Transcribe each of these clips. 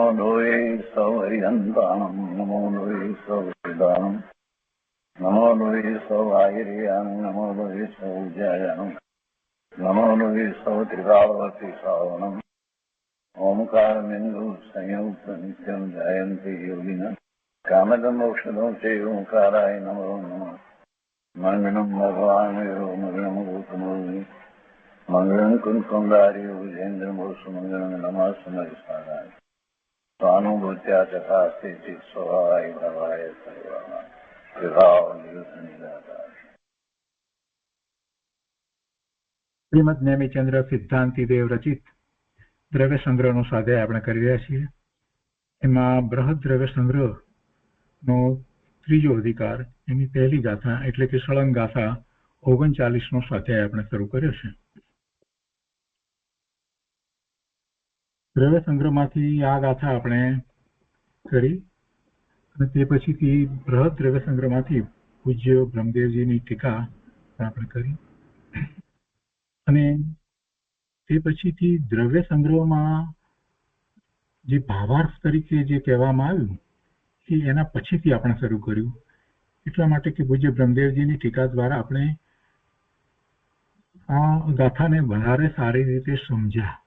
નમો લોહે સૌહરિહંતાણમ નમો લોહે સૌહિદાનમ નમો લોહે સૌઆયર્યાણમ નમો લોહે સૌજયાણમ નમો લોહે સૌત્રિકાવતી સાવણમ ઓમકારમેન્દુ સંયુક્ત નિત્યમ જયંતિ યોગિના કામદમોક્ષદો છે ઓંકારાય નમો નમઃ મંગલમ ભગવાન મંગલમ ગૌતમોર્મિ મંગલમ કુંકુંદારી વિજેન્દ્રમોષ મંગલમ નમાસ્મય સારાય સ્વાનુભૂત્યા ચકાસ્તે ચિત સ્વભાવાય ભવાય સર્વાના વિભાવ નિયુક્ત નિરાકાર. શ્રીમદ નેમિચંદ્ર સિદ્ધાંતિ દેવ રચિત દ્રવ્ય સંગ્રહનો સ્વાધ્યાય આપણે કરી રહ્યા છીએ. એમાં બૃહદ દ્રવ્ય સંગ્રહનો ત્રીજો અધિકાર, એની પહેલી ગાથા એટલે કે સળંગ ગાથા 39નો સ્વાધ્યાય આપણે શરૂ કર્યો છે. દ્રવ્ય સંગ્રહમાંથી આ ગાથા આપણે કરી અને તે પછીથી બૃહદ દ્રવ્ય સંગ્રહમાંથી પૂજ્ય બ્રહ્મદેવજીની ટીકા આપણે કરી અને તે પછીથી દ્રવ્ય સંગ્રહમાં જે ભાવાર્થ તરીકે જે કહેવામાં આવ્યું એ એના પછીથી આપણે શરૂ કર્યું. એટલા માટે કે પૂજ્ય બ્રહ્મદેવજીની ટીકા દ્વારા આપણે આ ગાથાને વધારે સારી રીતે સમજ્યા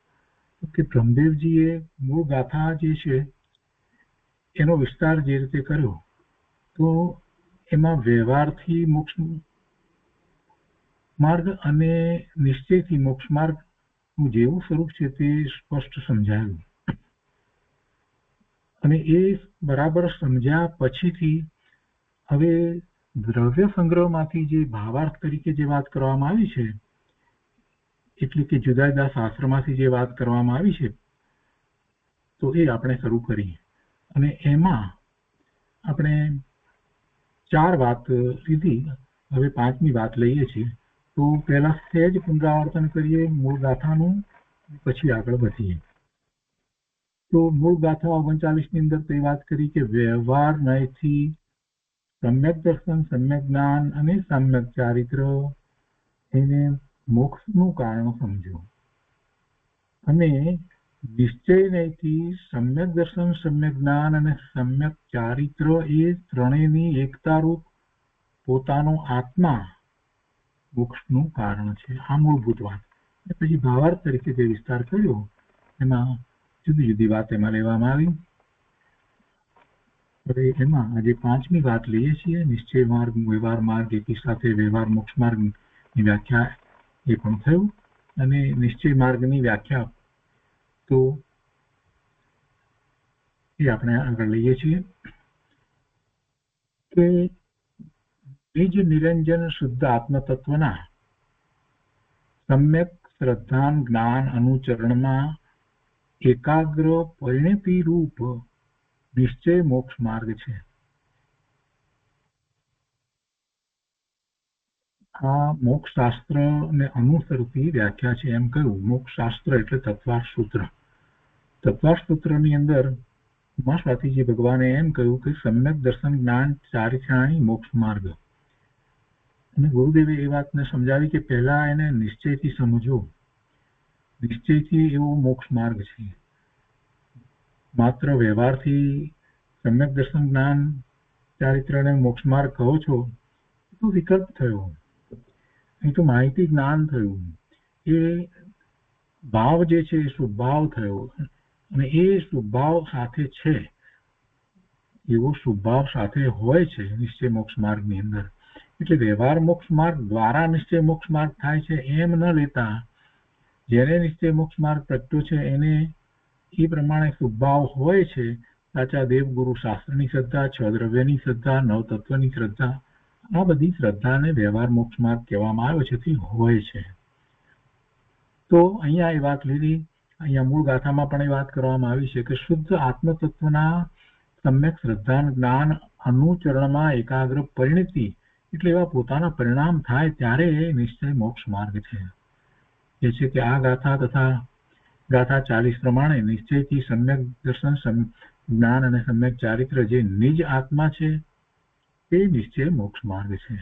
કે બ્રહ્મદેવજીએ મૂળ ગાથા જે છે એનો વિસ્તાર જે રીતે કર્યો તો એમાં વ્યવહારથી મોક્ષ માર્ગ અને નિશ્ચયથી મોક્ષ માર્ગ જેવું સ્વરૂપ છે તે સ્પષ્ટ સમજાયું અને એ બરાબર સમજ્યા પછીથી હવે દ્રવ્ય સંગ્રહમાંથી જે ભાવાર્થ તરીકે જે વાત કરવામાં આવી છે એટલે કે જુદા જુદા શાસ્ત્રમાંથી જે વાત કરવામાં આવી છે તો એ આપણે શરૂ કરી અને એમાં આપણે 4 વાત લીધી. હવે 5મી વાત લઈએ છીએ. તો પહેલા સહેજ પુનરાવર્તન કરીએ મૂળ ગાથાનું, પછી આગળ વધીએ. તો મૂળ ગાથા 39ની અંદર તે વાત કરી કે વ્યવહાર નયથી સમ્યક દર્શન, સમ્યક જ્ઞાન અને સમ્યક ચારિત્ર એને મોક્ષનું કારણ સમજો અને નિશ્ચય નયથી સમ્યક દર્શન, સમ્યક જ્ઞાન અને સમ્યક ચારિત્ર એ ત્રણેયની એકતારૂપ પોતાનો આત્મા મોક્ષનું કારણ છે. આ મૂળભૂત વાત. પછી ભાવાર્થ તરીકે જે વિસ્તાર કર્યો એમાં જુદી જુદી વાત એમાં લેવામાં આવી. હવે એમાં આજે 5મી વાત લઈએ છીએ. નિશ્ચય માર્ગ, વ્યવહાર માર્ગ એકી સાથે વ્યવહાર મોક્ષ માર્ગની વ્યાખ્યા એ પણ થયું અને નિશ્ચય માર્ગની વ્યાખ્યા તો એ આપણે આગળ લઈએ છીએ કે નિજ નિરંજન શુદ્ધ આત્મતત્વના સમ્યક શ્રદ્ધાન જ્ઞાન અનુચરણમાં એકાગ્ર પરિણતિ રૂપ નિશ્ચય મોક્ષ માર્ગ છે. આ મોક્ષ શાસ્ત્ર ને અનુસરતી વ્યાખ્યા છે. એમ કહ્યું મોક્ષ શાસ્ત્ર એટલે તત્વાર્થ સૂત્ર. તત્વાર્થ સૂત્રની અંદર ઉમા સ્વાતીજી ભગવાને એમ કહ્યું કે સમ્યક દર્શન જ્ઞાન ચારિત્રાણી મોક્ષ માર્ગ. અને ગુરુદેવે એ વાતને સમજાવી કે પહેલા એને નિશ્ચયથી સમજો. નિશ્ચયથી એવો મોક્ષ માર્ગ છે. માત્ર વ્યવહારથી સમ્યક દર્શન જ્ઞાન ચારિત્ર અને મોક્ષ માર્ગ કહો છો તો વિકલ્પ થયો, એ તો માહિતી જ્ઞાન થયું. એ ભાવ જે છે એ સ્વભાવ થયો અને એ સ્વભાવ સાથે છે એવો સ્વભાવ સાથે હોય છે નિશ્ચય મોક્ષ માર્ગની અંદર. એટલે વ્યવહાર મોક્ષ માર્ગ દ્વારા નિશ્ચય મોક્ષ માર્ગ થાય છે એમ ન લેતા જેને નિશ્ચય મોક્ષ માર્ગ પ્રગટ્યો છે એને એ પ્રમાણે સ્વભાવ હોય છે. સાચા દેવગુરુ શાસ્ત્રની શ્રદ્ધા, 6 દ્રવ્યની શ્રદ્ધા, 9 તત્વની શ્રદ્ધા, આ બધી શ્રદ્ધાને વ્યવહાર મોક્ષ માર્ગ કહેવામાં આવ્યો છે તે હોય છે. તો અહીંયા એ વાત લીધી. અહીંયા મૂળ ગાથામાં પણ એ વાત કરવામાં આવી છે કે શુદ્ધ આત્મતત્વના સમ્યક શ્રદ્ધા જ્ઞાન અનુચરણમાં એકાગ્ર પરિણતિ એટલે એવા પોતાના પરિણામ થાય ત્યારે નિશ્ચય મોક્ષ માર્ગ છે. એ છે કે આ ગાથા તથા ગાથા 40 પ્રમાણે નિશ્ચયથી સમ્યક દર્શન, જ્ઞાન અને સમ્યક ચારિત્ર જે નિજ આત્મા છે તે નિશ્ચય મોક્ષ માર્ગ છે.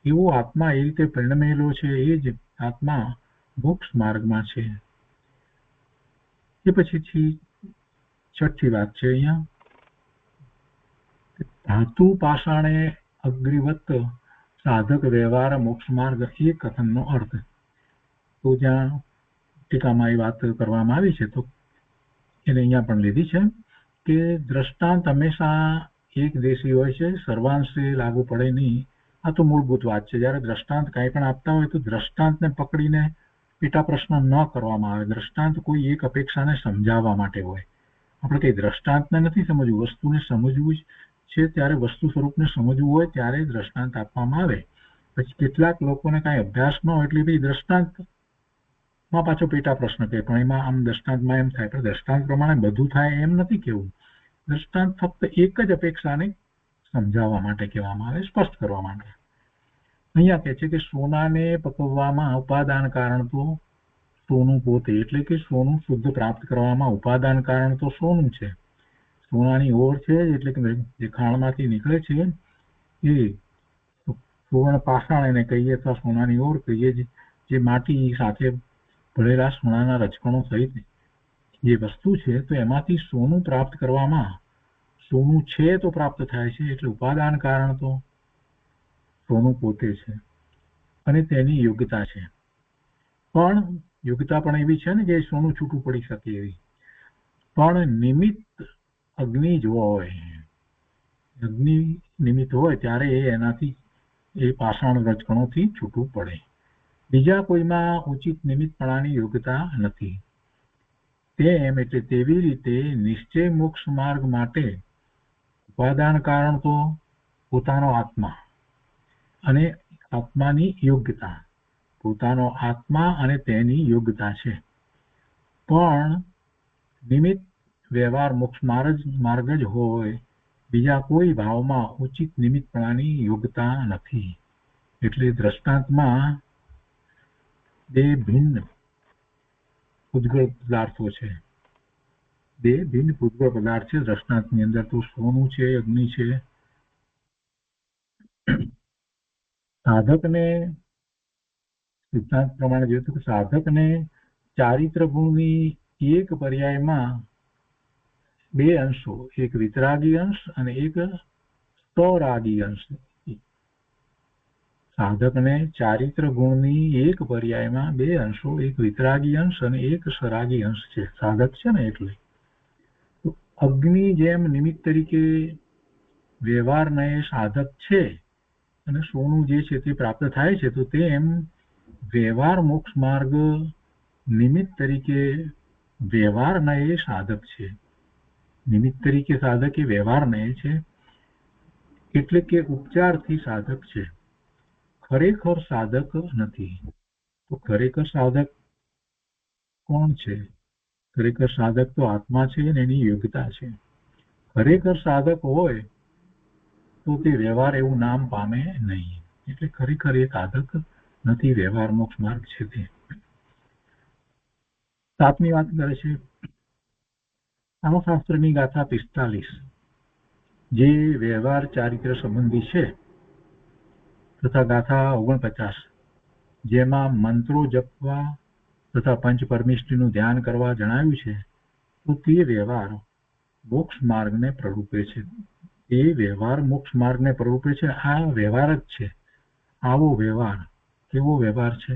એવો આત્મા એ રીતે પરિણમેલો છે એ જ આત્મા મોક્ષ માર્ગમાં છે. એ પછીથી છઠ્ઠી વાત છે અહીંયા, ધાતુ પાષાણે અગ્નિવત સાધક વ્યવહાર મોક્ષ માર્ગ એ કથનનો અર્થ. તો જ્યાં ટીકામાં એ વાત કરવામાં આવી છે તો એને અહીંયા પણ લીધી છે કે દ્રષ્ટાંત હંમેશા એક દેશી હોય છે, સર્વાંશે લાગુ પડે નહીં. આ તો મૂળભૂત વાત છે. જ્યારે દ્રષ્ટાંત કાંઈ પણ આપતા હોય તો દ્રષ્ટાંતને પકડીને પેટા પ્રશ્ન ન કરવામાં આવે. દ્રષ્ટાંત કોઈ એક અપેક્ષાને સમજાવવા માટે હોય. આપણે કઈ દ્રષ્ટાંતને નથી સમજવું, વસ્તુને સમજવું જ છે. ત્યારે વસ્તુ સ્વરૂપને સમજવું હોય ત્યારે દ્રષ્ટાંત આપવામાં આવે. પછી કેટલાક લોકોને કાંઈ અભ્યાસ ન હોય એટલે ભાઈ દ્રષ્ટાંતમાં પાછો પેટા પ્રશ્ન કહે, પણ એમાં આમ દ્રષ્ટાંતમાં એમ થાય, પણ દ્રષ્ટાંત પ્રમાણે બધું થાય એમ નથી કેવું. દ્રષ્ટાંત ફક્ત એક જ અપેક્ષાને સમજાવવા માટે કહેવામાં આવે, સ્પષ્ટ કરવા માટે. અહીંયા કહે છે કે સોનાને પકવવામાં ઉપાદાન કારણ તો સોનું પોતે, એટલે કે સોનું શુદ્ધ પ્રાપ્ત કરવામાં ઉપાદાન કારણ તો સોનું છે. સોનાની ઓર છે, એટલે કે જે ખાણમાંથી નીકળે છે એ સુવર્ણ પાષાણ એને કહીએ અથવા સોનાની ઓર કહીએ, જે માટી સાથે ભળેલા સોનાના રજકણો સહિત જે વસ્તુ છે, તો એમાંથી સોનું પ્રાપ્ત કરવામાં સોનું છે તો પ્રાપ્ત થાય છે, એટલે ઉપાદાન કારણ તો સોનું પોતે છે અને તેની યોગ્યતા છે. પણ યોગ્યતા પણ એવી છે ને જે સોનું છૂટું પડી શકે એવી. પણ નિમિત્ત અગ્નિ જો હોય, અગ્નિ નિમિત્ત હોય ત્યારે એનાથી એ પાષાણ રજકણોથી છૂટું પડે. બીજા કોઈમાં ઉચિત નિમિત્તપણાની યોગ્યતા નથી. તેમ એટલે તેવી રીતે નિશ્ચય મોક્ષ માર્ગ માટે ઉપાદાન કારણ તો પોતાનો આત્મા અને આત્માની યોગ્યતા, પોતાનો આત્મા અને તેની યોગ્યતા છે. પણ નિમિત્ત વ્યવહાર મોક્ષ માર્ગ જ હોય, બીજા કોઈ ભાવમાં ઉચિત નિમિત્તપણાની યોગ્યતા નથી. એટલે દ્રષ્ટાંતમાં બે ભિન્ન ઉદ્ગળ પદાર્થો છે, બે ભિન્ન ઉદ્ગળ પદાર્થ છે દ્રષ્ટાંતની અંદર. તો સોનું છે, અગ્નિ છે. સાધકને સિદ્ધાંત પ્રમાણે જોઈએ તો સાધકને ચારિત્ર ગુણની એક પર્યાયમાં બે અંશો, એક વિતરાગી અંશ અને એક સ્વરાગી અંશ. સાધકને ચારિત્ર ગુણની એક પર્યાયમાં બે અંશો, એક વિતરાગી અંશ અને એક સ્વરાગી અંશ છે. સાધક છે ને એટલે અગ્નિ જેમ નિમિત્ત તરીકે વ્યવહારને સાધક છે અને સોનું જે છે તે પ્રાપ્ત થાય છે, તો તેમ વ્યવહાર મોક્ષ માર્ગ નિમિત્ત તરીકે વ્યવહારને એ સાધક છે. નિમિત્ત તરીકે સાધક એ વ્યવહારને છે, એટલે કે ઉપચારથી સાધક છે, ખરેખર સાધક નથી. તો ખરેખર સાધક કોણ છે? ખરેખર સાધક તો આત્મા છે અને એની યોગ્યતા છે. ખરેખર સાધક હોય તો તે વ્યવહાર એવું નામ પામે નહીં. એટલે ખરેખર એ સાધક નથી, વ્યવહાર મોક્ષ માર્ગ છે તે. સાતમી વાત કરે છે શાસ્ત્રની ગાથા 45, જે વ્યવહાર ચારિત્ર સંબંધી છે, તથા ગાથા 49, જેમાં મંત્રો જપવા તથા પંચ પરમિષ્ટિનું ધ્યાન કરવા જણાવ્યું છે, તો તે વ્યવહાર મોક્ષ માર્ગને પ્રરૂપે છે. એ વ્યવહાર મોક્ષ માર્ગને પ્રરૂપે છે. આ વ્યવહાર જ છે. આવો વ્યવહાર કેવો વ્યવહાર છે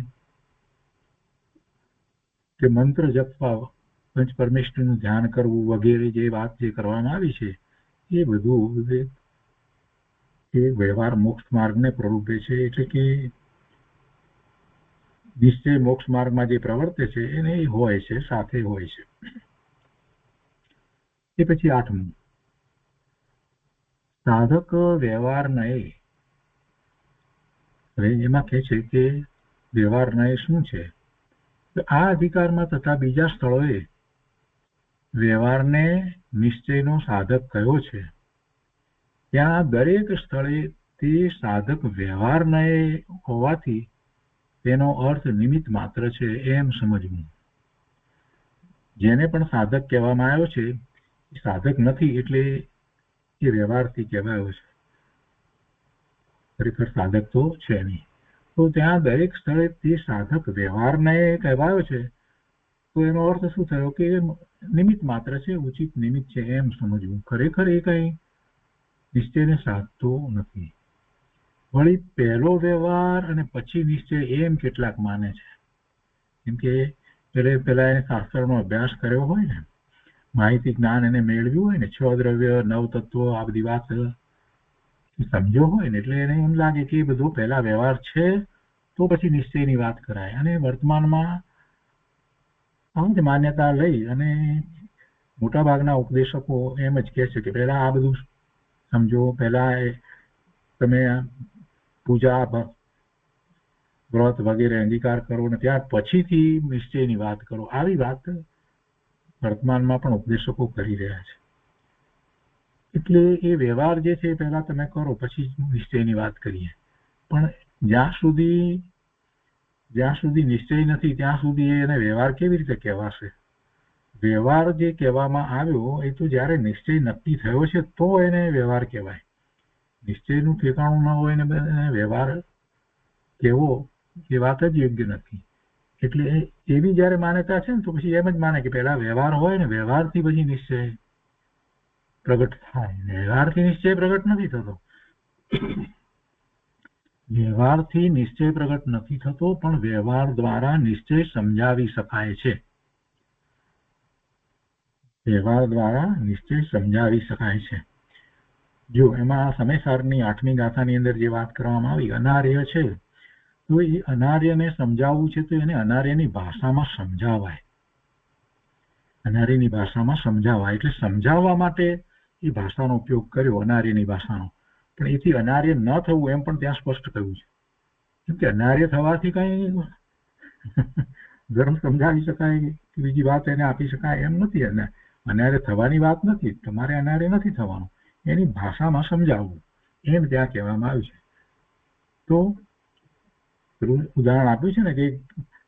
કે મંત્ર જપવા, પંચ પરમેષ્ઠીનું ધ્યાન કરવું વગેરે જે વાત જે કરવામાં આવી છે એ બધું એ વ્યવહાર મોક્ષ માર્ગને પ્રરૂપે છે. એટલે કે નિશ્ચય મોક્ષ માર્ગમાં જે પ્રવર્તે છે એને હોય છે, સાથે હોય છે. એ પછી આઠમું, સાધક વ્યવહાર નય. એમાં કહે છે કે વ્યવહાર નય શું છે? આ અધિકારમાં તથા બીજા સ્થળોએ વ્યવહારને નિશ્ચયનો સાધક કયો છે, ત્યાં દરેક સ્થળે તે સાધક વ્યવહારને હોવાથી તેનો અર્થ નિમિત્ત માત્ર છે એમ સમજવું. જેને પણ સાધક કહેવામાં આવ્યો છે એ સાધક નથી, એટલે એ વ્યવહારથી કહેવાયો છે, ખરેખર સાધક તો છે નહીં. તો ત્યાં દરેક સ્થળે તે સાધક વ્યવહારને કહેવાયો છે, તો એનો અર્થ શું થયો કે નિમિત્ત માત્ર છે, ઉચિત નિમિત્ત છે એમ સમજવું. ખરેખર એ કઈ નિશ્ચયને સાધતો નથી. વળી પહેલો વ્યવહાર અને પછી નિશ્ચય એમ કેટલાક માને છે. કેમ કે પેલા એને શાસ્ત્રનો અભ્યાસ કર્યો હોય ને, માહિતી જ્ઞાન એને મેળવ્યું હોય ને, 6 દ્રવ્ય 9 તત્વો આ બધી વાત સમજ્યો હોય ને, એટલે એને એમ લાગે કે એ બધો પહેલા વ્યવહાર છે તો પછી નિશ્ચયની વાત કરાય. અને વર્તમાનમાં આ માન્યતા લઈ અને મોટા ભાગના ઉપદેશકો એમ જ કહે છે કે પહેલા આ બધું સમજો, પહેલા તમે પૂજા વ્રત વગેરે અંગીકાર કરો ને ત્યાર પછીથી નિશ્ચયની વાત કરો. આવી વાત વર્તમાનમાં પણ ઉપદેશકો કરી રહ્યા છે. એટલે એ વ્યવહાર જે છે પહેલા તમે કરો પછી નિશ્ચયની વાત કરીએ. પણ જ્યાં સુધી નિશ્ચય નથી ત્યાં સુધી એને વ્યવહાર કેવી રીતે કહેવાશે? વ્યવહાર જે કહેવામાં આવ્યો એ તો જ્યારે નિશ્ચય નક્કી થયો છે તો એને વ્યવહાર કહેવાય. નિશ્ચયનું ઠેકાણું ન હોય ને વ્યવહાર કેવો એ વાત જ યોગ્ય નથી. એટલે એવી જયારે માન્યતા છે ને તો પછી એમ જ માને કે પહેલા વ્યવહાર હોય ને વ્યવહારથી પછી નિશ્ચય પ્રગટ થાય. વ્યવહારથી નિશ્ચય પ્રગટ નથી થતો. વ્યવહારથી નિશ્ચય પ્રગટ નથી થતો, પણ વ્યવહાર દ્વારા નિશ્ચય સમજાવી શકાય છે. વ્યવહાર દ્વારા નિશ્ચય સમજાવી શકાય છે. જો એમાં સમયસારની 8મી ગાથાની અંદર જે વાત કરવામાં આવી અનાર્ય છે, તો એ અનાર્યને સમજાવવું છે તો એને અનાર્યની ભાષામાં સમજાવાય. અનાર્યની ભાષામાં સમજાવાય એટલે સમજાવવા માટે એ ભાષાનો ઉપયોગ કર્યો, અનાર્યની ભાષાનો. પણ એથી અનાર્ય ન થવું એમ પણ ત્યાં સ્પષ્ટ કહ્યું છે. કેમ કે અનાર્ય થવાથી કઈ ધર્મ સમજાવી શકાય કે બીજી વાત એને આપી શકાય એમ નથી. અનાર્ય થવાની વાત નથી. તમારે અનાર્ય નથી થવાનું, એની ભાષામાં સમજાવવું એમ ત્યાં કહેવામાં આવ્યું છે. તો ઉદાહરણ આપ્યું છે ને કે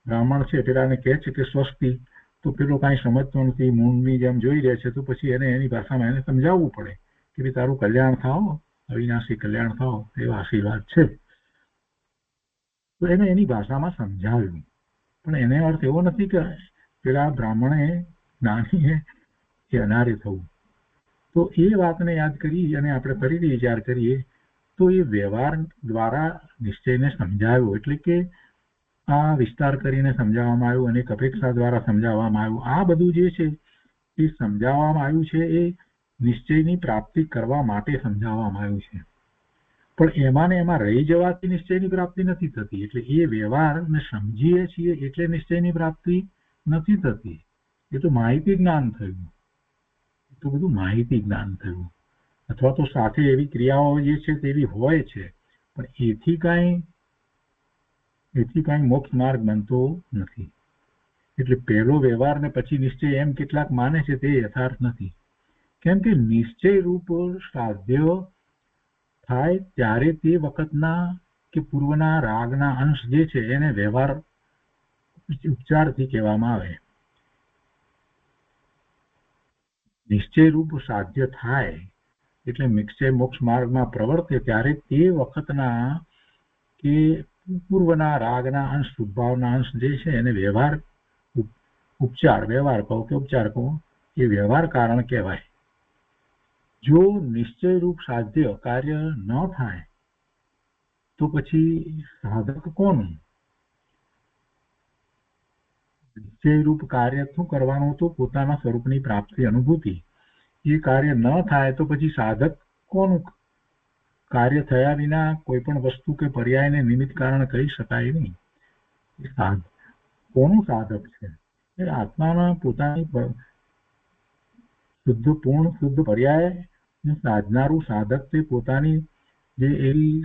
બ્રાહ્મણ છે પેલાને કહે છે કે સ્વસ્તિ, તો પેલો કાંઈ સમજતો નથી, મૂળની જેમ જોઈ રહે છે, તો પછી એને એની ભાષામાં એને સમજાવવું પડે કે ભાઈ તારું કલ્યાણ થાવ, અવિનાશી કલ્યાણ થાવ, એવા આશીર્વાદ છે. તો એને એની ભાષામાં સમજાવ્યું. પણ એને અર્થ એવો નથી કે પેલા બ્રાહ્મણે જ્ઞાનીએ એ અનાર્ય થવું. તો એ વાતને યાદ કરી અને આપણે ફરીથી વિચાર કરીએ તો એ વ્યવહાર દ્વારા નિશ્ચયને સમજાવ્યો. એટલે કે આ વિસ્તાર કરીને સમજાવવામાં આવ્યું, અનેક અપેક્ષા દ્વારા સમજાવવામાં આવ્યું. આ બધું જે છે એ સમજાવવામાં આવ્યું છે એ નિશ્ચયની પ્રાપ્તિ કરવા માટે સમજાવવામાં આવ્યું છે. પણ એમાં ને એમાં રહી જવાથી નિશ્ચયની પ્રાપ્તિ નથી થતી. એટલે એ વ્યવહારને સમજીએ છીએ એટલે નિશ્ચયની પ્રાપ્તિ નથી થતી. એ તો માહિતી જ્ઞાન થયું, તો બધું માહિતી જ્ઞાન થયું. અથવા તો સાથે એવી ક્રિયાઓ જે છે તેવી હોય છે, પણ એથી કાંઈ મોક્ષ માર્ગ બનતો નથી. એટલે પહેલો વ્યવહાર ને પછી નિશ્ચય એમ કેટલાક માને છે તે યથાર્થ નથી. કેમ કે નિશ્ચય રૂપ સાધ્ય થાય ત્યારે તે વખતના કે પૂર્વના રાગના અંશ જે છે એને વ્યવહાર ઉપચારથી કહેવામાં આવે. નિશ્ચય રૂપ સાધ્ય થાય એટલે નિશ્ચય મોક્ષ માર્ગમાં પ્રવર્તે ત્યારે તે વખતના કે પૂર્વના રાગના અંશ, શુભભાવના અંશ જે છે એને વ્યવહાર ઉપચાર, વ્યવહાર કહો કે ઉપચાર કહો, એ વ્યવહાર કારણ કહેવાય. જો નિશ્ચય રૂપ સાધ્ય કાર્ય ન થાય તો પછી સાધક કોનું? નિશ્ચય રૂપ કાર્ય શું કરવાનું હતું? પોતાના સ્વરૂપની પ્રાપ્તિ, અનુભૂતિ. એ કાર્ય ન થાય તો પછી સાધક કોનું? કાર્ય થયા વિના કોઈ પણ વસ્તુ કે પર્યાયને નિમિત્ત કારણ કહી શકાય નહીં. કોનું સાધક છે? એ આત્માના પોતાની શુદ્ધ પૂર્ણ શુદ્ધ પર્યાય સાધનારું સાધક તે પોતાની જે એવી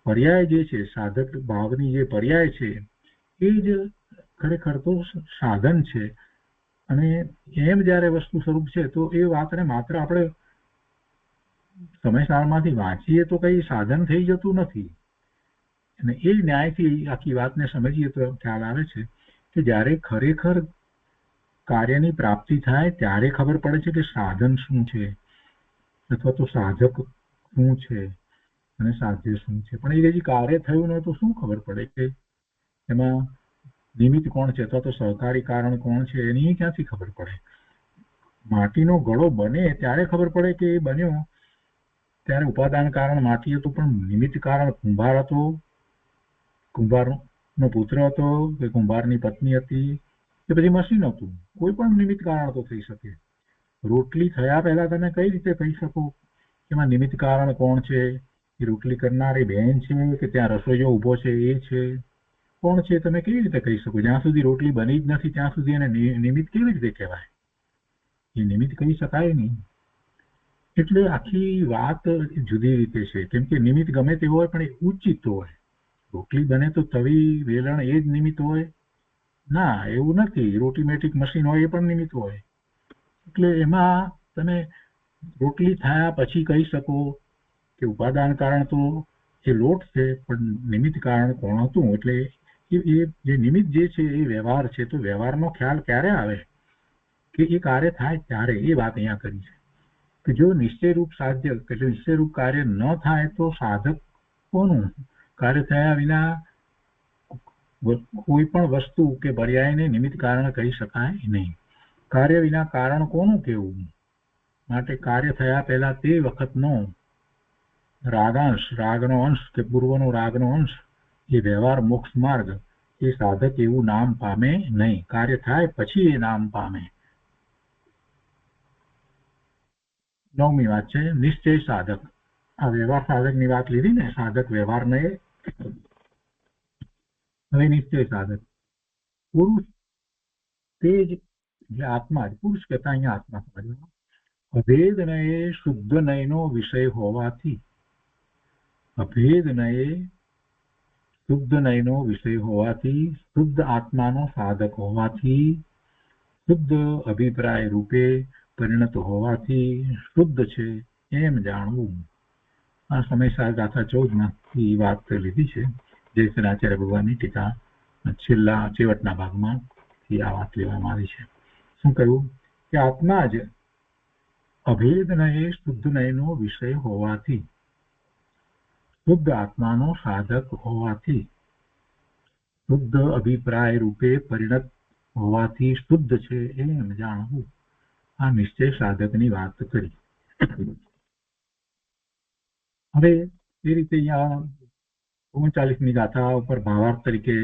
પર્યાય જે છે, સાધક ભાવની જે પર્યાય છે એ જ ખરેખર તો સાધન છે. અને એમ જયારે વસ્તુ સ્વરૂપ છે તો એ વાતને માત્ર આપણે સમયસારમાંથી વાંચીએ તો કઈ સાધન થઈ જતું નથી. અને એ ન્યાયથી આખી વાતને સમજીએ તો ખ્યાલ આવે છે કે જ્યારે ખરેખર કાર્યની પ્રાપ્તિ થાય ત્યારે ખબર પડે છે કે સાધન શું છે અથવા તો સાધક શું છે અને સાધ્ય શું છે. પણ એ હજી કાર્ય થયું ન તો શું ખબર પડે કે એમાં નિમિત્ત કોણ છે અથવા તો સહકારી કારણ કોણ છે એની ક્યાંથી ખબર પડે? માટીનો ઘડો બને ત્યારે ખબર પડે કે એ બન્યો ત્યારે ઉપાદાન કારણ માટી હતું, પણ નિમિત્ત કારણ કુંભાર હતો, કુંભારનો પુત્ર હતો કે કુંભારની પત્ની હતી કે પછી મશીન હતું. કોઈ પણ નિમિત્ત કારણ તો થઈ શકે. રોટલી થયા પહેલા તમે કઈ રીતે કહી શકો એમાં નિમિત્ત કારણ કોણ છે? એ રોટલી કરનારી બહેન છે કે ત્યાં રસોઈયો ઉભો છે એ છે? કોણ છે તમે કેવી રીતે કહી શકો? જ્યાં સુધી રોટલી બની જ નથી ત્યાં સુધી એને નિમિત્ત કેવી રીતે કહેવાય? એ નિમિત્ત કહી શકાય નહીં. એટલે આખી વાત જુદી રીતે છે, કેમ કે નિમિત્ત ગમે તે હોય પણ એ ઉચિત હોય. રોટલી બને તો તવી વેલણ એ જ નિમિત્ત હોય? ના, એવું નથી. રોટીમેટિક મશીન હોય એ પણ નિમિત્ત હોય. એટલે એમાં તમે રોટલી થયા પછી કહી શકો કે ઉપાદાન કારણ તો એ લોટ છે, પણ નિમિત્ત કારણ કોણ હતું? એટલે એ જે નિમિત્ત જે છે એ વ્યવહાર છે. તો વ્યવહારનો ખ્યાલ ક્યારે આવે કે એ કાર્ય થાય ત્યારે, એ વાત અહીંયા કરી છે. કે જો નિશ્ચયરૂપ સાધ્ય એટલે નિશ્ચયરૂપ કાર્ય ન થાય તો સાધક કોનું? કાર્ય થયા વિના કોઈ પણ વસ્તુ કે પર્યાયને નિમિત્ત કારણ કહી શકાય નહીં. કાર્ય વિના કારણ કોનું કહેવું? માટે કાર્ય થયા પહેલા તે વખતનો રાગાંશ, રાગનો અંશ કે પૂર્વનો રાગનો અંશ, એ વ્યવહાર મોક્ષ માર્ગ, એ સાધક એવું નામ પામે નહીં. કાર્ય થાય પછી એ નામ પામે. 9મી વાત છે નિશ્ચય સાધક. આ વ્યવહાર સાધકની વાત લીધી ને, સાધક વ્યવહારને. હવે નિશ્ચય સાધક પુરુષ, તે જ આત્મા જ. પુરુષ કહેતા અહીંયા આત્મા સમજવાનો. અભેદ નયે શુદ્ધ નયનો વિષય હોવાથી, અભેદ નયે શુદ્ધ નયનો વિષય હોવાથી, શુદ્ધ આત્માનો સાધક હોવાથી, શુદ્ધ અભિપ્રાય રૂપે પરિણત હોવાથી શુદ્ધ છે એમ જાણવું. આ સમયસાર ગાથા 14માંથી વાત લીધી છે. જયશ્રીનાચાર્ય ભગવાનની ટીકા છેલ્લા છેવટના ભાગમાં આ વાત લેવામાં આવી છે. શું કહ્યું કે આત્મા જ અભેદ નયે શુદ્ધ નયનો વિષય હોવાથી, શુદ્ધ આત્માનો સાધક હોવાથી, શુદ્ધ અભિપ્રાય રૂપે પરિણત હોવાથી શુદ્ધ છે એમ જાણવું. આ નિશ્ચય સાધકની વાત કરી. હવે એ રીતે અહીંયા 39મી ગાથા ઉપર ભાવાર્થ તરીકે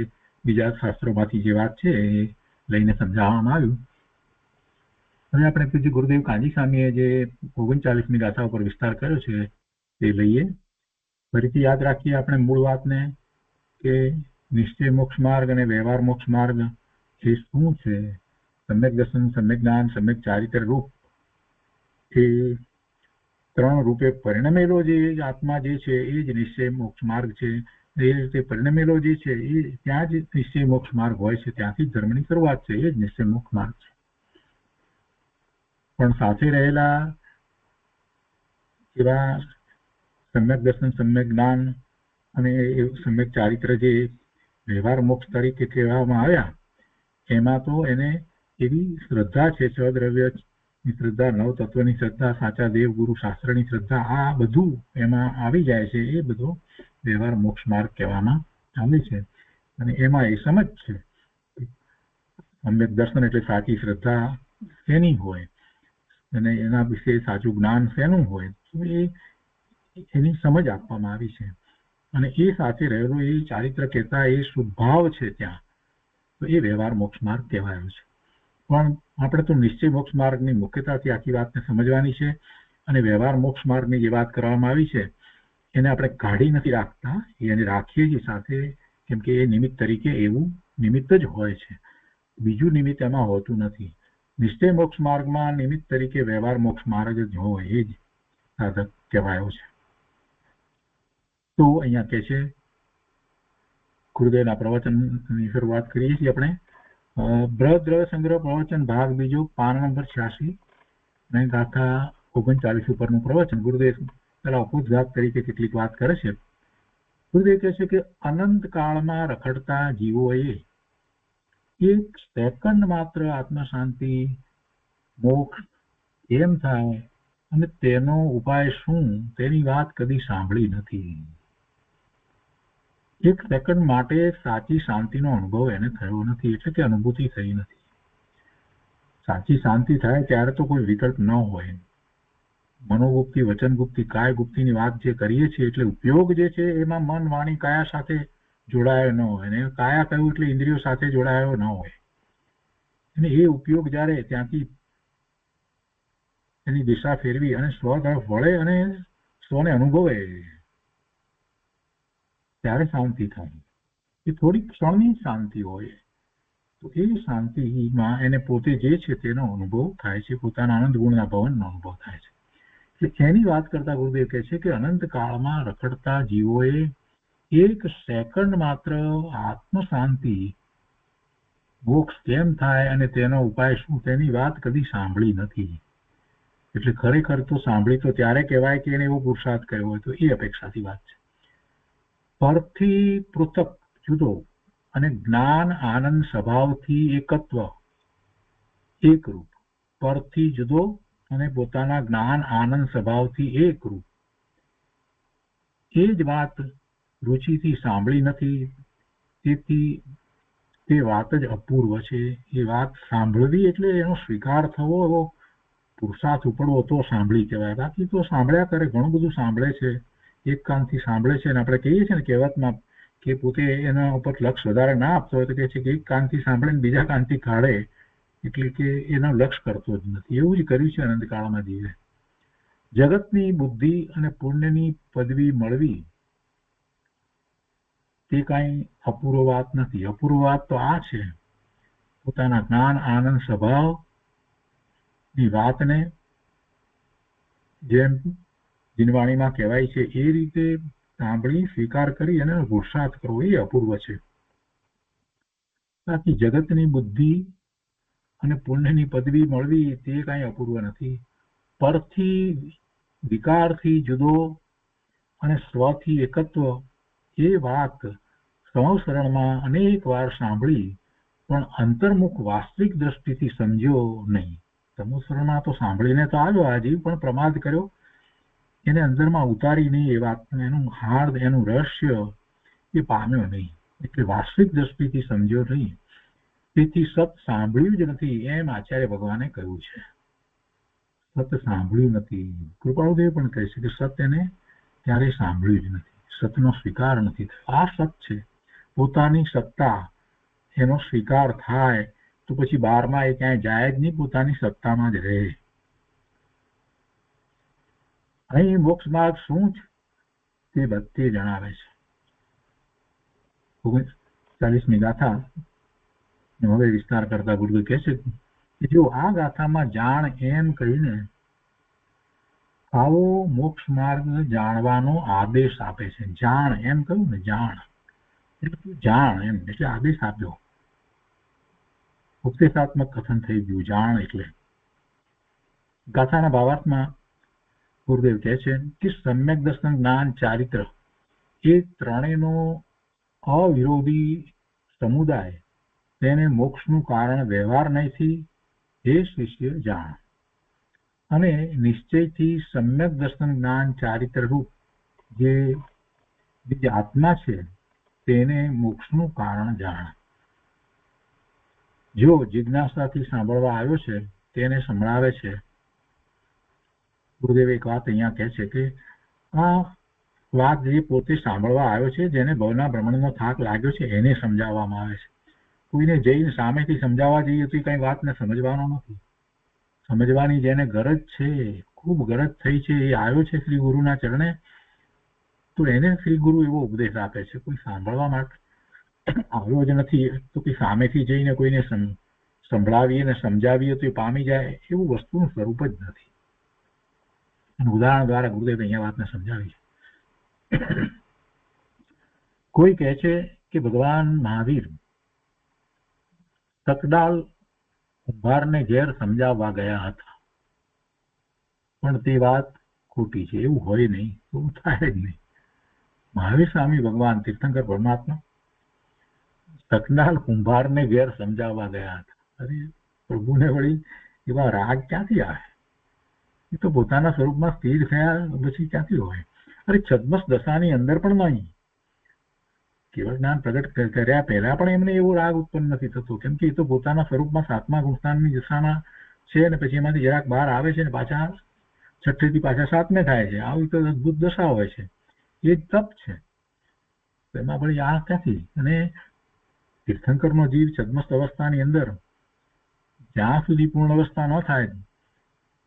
બીજા શાસ્ત્રોમાંથી જે વાત છે એ લઈને સમજાવવામાં આવ્યું. હવે આપણે પૂજ્ય ગુરુદેવ કાંજી સ્વામીએ જે 39મી ગાથા ઉપર વિસ્તાર કર્યો છે તે લઈએ. ફરીથી યાદ રાખીએ આપણે મૂળ વાતને કે નિશ્ચય મોક્ષ માર્ગ અને વ્યવહાર મોક્ષ માર્ગ એ શું છે? સમ્યક દર્શન, સમ્યક જ્ઞાન, સમ્યક ચારિત્ર રૂપ, એ 3 રૂપે પરિણમેલો જે આત્મા જે છે એ જ નિશ્ચય મોક્ષ માર્ગ છે. એ રીતે પરિણમેલો જે છે એ ત્યાં જ નિશ્ચય મોક્ષ માર્ગ હોય છે. ત્યાંથી ધર્મની શરૂઆત છે. એ જ નિશ્ચય મોક્ષ માર્ગ છે. પણ સાથે રહેલા એવા સમ્યક દર્શન, સમ્યક જ્ઞાન અને સમ્યક ચારિત્ર જે વ્યવહાર મોક્ષ તરીકે કહેવામાં આવ્યા, એમાં તો એને એવી શ્રદ્ધા છે, છદ્રવ્યની શ્રદ્ધા, નવ તત્વની શ્રદ્ધા, સાચા દેવ ગુરુ શાસ્ત્રની શ્રદ્ધા, આ બધું એમાં આવી જાય છે. એ બધો વ્યવહાર મોક્ષ માર્ગ કહેવામાં આવે છે. અને એમાં એ સમજ છે સમ્યક દર્શન એટલે સાચી શ્રદ્ધા શેની હોય અને એના વિશે સાચું જ્ઞાન શેનું હોય, તો એની સમજ આપવામાં આવી છે. અને એ સાથે રહેલો એ ચારિત્ર કહેતા એ શુદ્ધભાવ છે ત્યાં, તો એ વ્યવહાર મોક્ષ માર્ગ કહેવાયો છે. પણ આપણે તો નિશ્ચય મોક્ષ માર્ગની મુખ્યતાથી આખી વાતને સમજવાની છે. અને વ્યવહાર મોક્ષ માર્ગની જે વાત કરવામાં આવી છે એને આપણે કાઢી નથી રાખતા, એને રાખીએ છીએ સાથે, કેમ કે એ નિમિત્ત તરીકે એવું નિમિત્ત જ હોય છે. બીજું નિમિત્ત એમાં હોતું નથી. નિશ્ચય મોક્ષ માર્ગમાં નિમિત્ત તરીકે વ્યવહાર મોક્ષ માર્ગ જ હોય, એ જ સાધક કહેવાયો છે. તો અહીંયા કે છે ગુરુદેવના પ્રવચનની શરૂઆત કરીએ છીએ આપણે. બૃહદ દ્રવ્ય સંગ્રહ પ્રવચન ભાગ બીજો, પાન નંબર 86 અને ગાથા 39 ઉપરનું પ્રવચન. ગુરુદેવ પેલા અપોદઘાત તરીકે કેટલીક વાત કરે છે. ગુરુદેવ કહે છે કે અનંત કાળમાં રખડતા જીવોએ એક સેકન્ડ માત્ર આત્મ શાંતિ મોક્ષ એમ થાય અને તેનો ઉપાય શું તેની વાત કદી સાંભળી નથી. એક સેકન્ડ માટે સાચી શાંતિનો અનુભવ એને થયો નથી, એટલે કે અનુભૂતિ થઈ નથી. સાચી શાંતિ થાય ત્યારે તો કોઈ વિકલ્પ ન હોય. મનોગુપ્તિ, વચનગુપ્તિ, કાયગુપ્તિની વાત જે કરીએ છીએ એટલે ઉપયોગ જે છે એમાં મન, વાણી, કાયા સાથે જોડાયો ન હોય, અને કાયા કહ્યું એટલે ઇન્દ્રિયો સાથે જોડાયો ન હોય. અને એ ઉપયોગ જ્યારે ત્યાંથી એની દિશા ફેરવી અને સ્વ તરફ વળે અને સ્વને અનુભવે ત્યારે શાંતિ થાય. એ થોડી ક્ષણની શાંતિ હોય, તો એ શાંતિમાં એને પોતે જે છે તેનો અનુભવ થાય છે, પોતાના આનંદ ગુણના ભવનનો અનુભવ થાય છે. એટલે એની વાત કરતા ગુરુદેવ કહે છે કે અનંત કાળમાં રખડતા જીવોએ એક સેકન્ડ માત્ર આત્મ શાંતિ, મોક્ષ કેમ થાય અને તેનો ઉપાય શું, તેની વાત કદી સાંભળી નથી. એટલે ખરેખર તો સાંભળી તો ત્યારે કહેવાય કે એને એવો પુરુષાર્થ કર્યો હોય, તો એ અપેક્ષાથી વાત છે. પરથી પૃથક જુદો અને જ્ઞાન આનંદ સ્વભાવથી એકત્વ એકરૂપ. પરથી જુદો અને પોતાના જ્ઞાન આનંદ સ્વભાવથી એકરૂપ. એ જ વાત રુચિથી સાંભળી નથી, તેથી તે વાત જ અપૂર્વ છે. એ વાત સાંભળવી એટલે એનો સ્વીકાર થવો, એવો પુરુષાર્થ ઉપડવો તો સાંભળી કહેવાય. બાકી તો સાંભળ્યા કરે, ઘણું બધું સાંભળે છે, એક કાનથી સાંભળે છે, અને આપણે કહીએ છીએ ને કહેવતમાં કે પોતે એના ઉપર લક્ષ વધારે ના આપતો હોય તો કહે છે કે એક કાનથી સાંભળે ને બીજા કાનથી કાઢે, એટલે કે એનો લક્ષ કરતો જ નથી. એવું જ કર્યું છે અનંતકાળમાં જીવે. જગતની બુદ્ધિ અને પુણ્યની પદવી મળવી તે કાંઈ અપૂર્વ વાત નથી. અપૂર્વ વાત તો આ છે, પોતાના જ્ઞાન આનંદ સ્વભાવની વાતને જેમ જીનવાણીમાં કહેવાય છે એ રીતે સાંભળી, સ્વીકાર કરી અને પુરુષાર્થ કરવો એ અપૂર્વ છે. બાકી જગતની બુદ્ધિ અને પુણ્યની પદવી મળવી તે કાંઈ અપૂર્વ નથી. પરથી વિકારથી જુદો અને સ્વથી એકત્વ એ વાત સંવત્સરણમાં અનેક વાર સાંભળી પણ અંતર્મુખ વાસ્તવિક દ્રષ્ટિથી સમજ્યો નહીં. સંવત્સરણમાં તો સાંભળીને તો આવ્યો આજીવ, પણ પ્રમાદ કર્યો, એને અંદરમાં ઉતારી નહીં, એ વાતનું એનું હાર્દ, એનું રહસ્ય એ પામ્યો નહીં, એટલે વાસ્તવિક દ્રષ્ટિથી સમજ્યો નહીં. તેથી સત સાંભળ્યું જ નથી એમ આચાર્ય ભગવાને કહ્યું છે. સત સાંભળ્યું નથી. કૃપાળુદેવ પણ કહે છે કે સત એને ક્યારેય સાંભળ્યું જ નથી, સતનો સ્વીકાર નથી થયો. આ સત છે. પોતાની સત્તા એનો સ્વીકાર થાય તો પછી બહારમાં એ ક્યાંય જાય જ નહીં, પોતાની સત્તામાં જ રહે. અહીં મોક્ષ માર્ગ શું છે તે બધે જણાવે છે. 39મી ગાથા હવે વિસ્તાર કરતા ગુરુદેવ કહે છે કે જો આ ગાથામાં જાણ એમ કહીને આવો મોક્ષ માર્ગ જાણવાનો આદેશ આપે છે. જાણ એમ કહ્યું ને, જાણ એટલે તું જાણ એમ, એટલે આદેશ આપ્યો. ઉપદેશાત્મક કથન થઈ ગયું. જાણ એટલે ગાથાના ભાવાર્થમાં ગુરુદેવ કહે છે કે સમ્યક દર્શન, જ્ઞાન, ચારિત્ર એ ત્રણેયનો અવિરોધી સમુદાય તેને મોક્ષનું કારણ વ્યવહાર નહીંથી હે શિષ્ય જાણ. અને નિશ્ચયથી સમ્યક દર્શન, જ્ઞાન, ચારિત્ર રૂપ જે આત્મા છે તેને મોક્ષનું કારણ જાણ. જો જિજ્ઞાસાથી સાંભળવા આવ્યો છે તેને સંભળાવે છે. ગુરુદેવ એક વાત અહીંયા કહે છે કે આ વાત જે પોતે સાંભળવા આવ્યો છે, જેને ભવના ભ્રમણનો થાક લાગ્યો છે, એને સમજાવવામાં આવે છે. કોઈને જઈને સામેથી સમજાવવા જઈએ તો એ કઈ વાતને સમજવાનો નથી. સમજવાની જેને ગરજ છે, ખૂબ ગરજ થઈ છે, એ આવ્યો છે શ્રી ગુરુના ચરણે, તો એને શ્રી ગુરુ એવો ઉપદેશ આપે છે. કોઈ સાંભળવા માટે આવ્યો જ નથી તો કે સામેથી જઈને કોઈને સંભળાવીએ ને સમજાવીએ તો એ પામી જાય, એવું વસ્તુનું સ્વરૂપ જ નથી. ઉદાહરણ દ્વારા ગુરુદેવ અહીંયા વાતને સમજાવી છે. કોઈ કહે છે કે ભગવાન મહાવીર તકડાલ કુંભારને ઘેર સમજાવવા ગયા હતા, પણ તે વાત ખોટી છે. એવું હોય નહીં, એવું થાય જ નહીં. મહાવીર સ્વામી ભગવાન તીર્થંકર પરમાત્મા તકડાલ કુંભારને ઘેર સમજાવવા ગયા હતા. અરે પ્રભુને વળી એવા રાગ ક્યાંથી આવે? એ તો પોતાના સ્વરૂપમાં સ્થિર થયા પછી ક્યાંથી હોય? અરે છદ્મસ દશાની અંદર પણ નહીં કેવળ જ્ઞાન પ્રગટ કર્યા પહેલા પણ એમને એવો રાગ ઉત્પન્ન નથી થતો, કેમ કે એ તો પોતાના સ્વરૂપમાં સાતમા ગુણસ્થાનની દશામાં છે ને પછી એમાંથી જરાક બહાર આવે છે ને પાછા છઠ્ઠેથી પાછા સાતમે થાય છે. આવી તો અદભુત દશા હોય છે, એ જ તપ છે. એમાં પણ આ ક્યાંથી? અને તીર્થંકરનો જીવ છદ્મસ્ત અવસ્થાની અંદર જ્યાં સુધી પૂર્ણ અવસ્થા ન થાય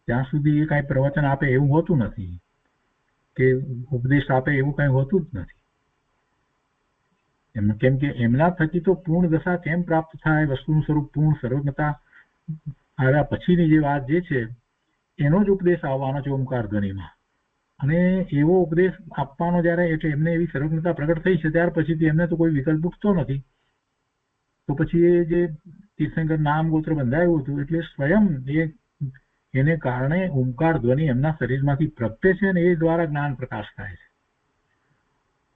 ત્યાં સુધી એ કાંઈ પ્રવચન આપે એવું હોતું નથી, કે ઉપદેશ આપે એવું કાંઈ હોતું જ નથી. કેમ કે એમના થકી તો પૂર્ણ દશા કેમ પ્રાપ્ત થાય? વસ્તુનું સ્વરૂપ પૂર્ણ સર્વજ્ઞતા આવ્યા પછીની જે વાત જે છે એનો જ ઉપદેશ આવવાનો છે ઓમકાર ધ્વનિમાં. અને એવો ઉપદેશ આપવાનો જયારે એટલે એમને એવી સર્વજ્ઞતા પ્રગટ થઈ છે ત્યાર પછીથી એમને તો કોઈ વિકલ્પ ઉઠતો નથી. તો પછી એ જે તીર્થંકર નામ ગોત્ર બંધાયું હતું એટલે સ્વયં એને કારણે ઓમકાર ધ્વનિ એમના શરીરમાંથી પ્રગટે છે અને એ દ્વારા જ્ઞાન પ્રકાશ થાય છે.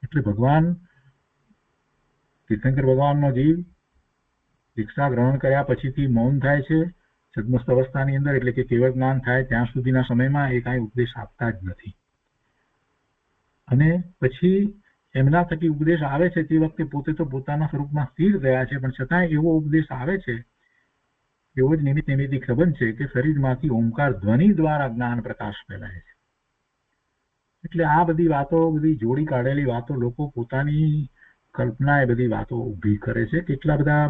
એટલે ભગવાન તીર્થંકર ભગવાનનો જીવ દીક્ષા ગ્રહણ કર્યા પછીથી મૌન થાય છે છદ્મસ્ત અવસ્થાની અંદર, એટલે કે કેવળ જ્ઞાન થાય ત્યાં સુધીના સમયમાં એ કાંઈ ઉપદેશ આપતા જ નથી. અને પછી એમના થકી ઉપદેશ આવે છે તે વખતે પોતે તો પોતાના સ્વરૂપમાં સ્થિર થયા છે, પણ છતાંય એવો ઉપદેશ આવે છે, એવો જ નિમિત્ત નિમિત્તિક સંબંધ છે કે શરીરમાંથી ઓમકાર ધ્વનિ દ્વારા જ્ઞાન પ્રકાશ ફેલાય છે. એટલે આ બધી વાતો, બધી જોડી કાઢેલી વાતો લોકો પોતાની કલ્પના એ બધી વાતો ઊભી કરે છે. કેટલા બધા